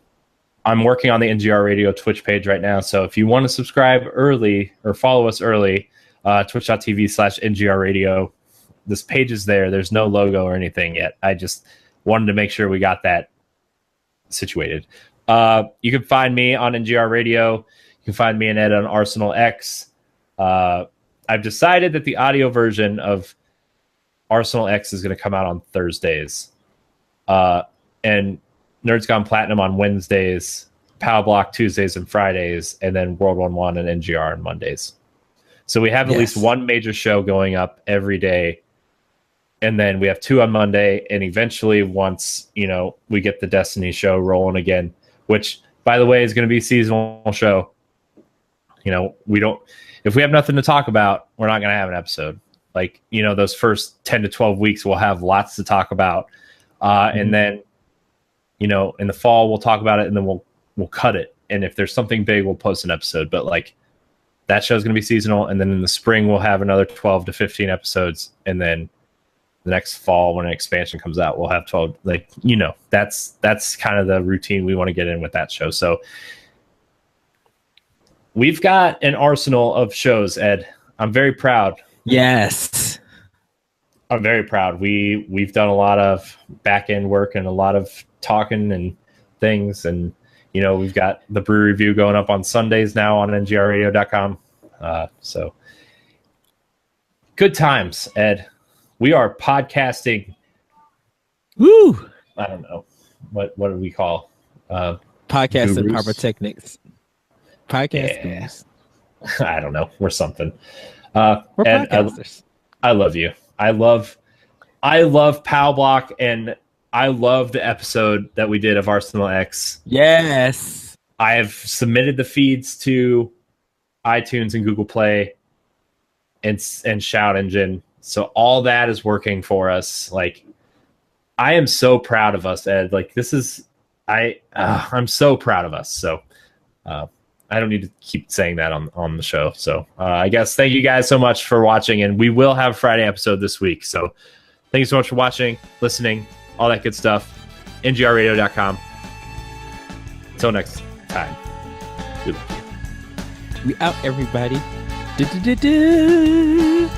Speaker 1: I'm working on the NGR Radio Twitch page right now. So if you want to subscribe early or follow us early, twitch.tv/NGR Radio. This page is there. There's no logo or anything yet. I just wanted to make sure we got that situated. You can find me on NGR Radio. You can find me and Ed on Arsenal X. I've decided that the audio version of Arsenal X is going to come out on Thursdays. And Nerds Gone Platinum on Wednesdays, Pow Block Tuesdays and Fridays, and then World 1 and NGR on Mondays. So we have at least one major show going up every day. And then we have 2 on Monday. And eventually, once, we get the Destiny show rolling again, which, by the way, is going to be a seasonal show. If we have nothing to talk about, we're not going to have an episode. Like, those first 10 to 12 weeks, we'll have lots to talk about. And then, in the fall, we'll talk about it, and then we'll cut it. And if there's something big, we'll post an episode. But, that show is going to be seasonal. And then in the spring, we'll have another 12 to 15 episodes. And then the next fall, when an expansion comes out, we'll have 12. That's kind of the routine we want to get in with that show. So we've got an arsenal of shows, Ed. I'm very proud.
Speaker 2: Yes.
Speaker 1: I'm very proud. We've done a lot of back end work and a lot of talking and things. And, we've got the brew review going up on Sundays now on ngrradio.com. So good times, Ed. We are podcasting.
Speaker 2: Woo!
Speaker 1: I don't know. What do we call
Speaker 2: podcasting
Speaker 1: gurus?
Speaker 2: Pyrotechnics. Podcast gurus.
Speaker 1: I don't know. We're something.
Speaker 2: We're podcasters.
Speaker 1: I love you. I love Pow Block, and I love the episode that we did of Arsenal X.
Speaker 2: Yes.
Speaker 1: I have submitted the feeds to iTunes and Google Play and Shout Engine. So all that is working for us. I am so proud of us, Ed. I'm so proud of us. So I don't need to keep saying that on the show. So I guess thank you guys so much for watching, and we will have a Friday episode this week. So thank you so much for watching, listening, all that good stuff. ngrradio.com. Until next time.
Speaker 2: We out, everybody. Do-do-do-do.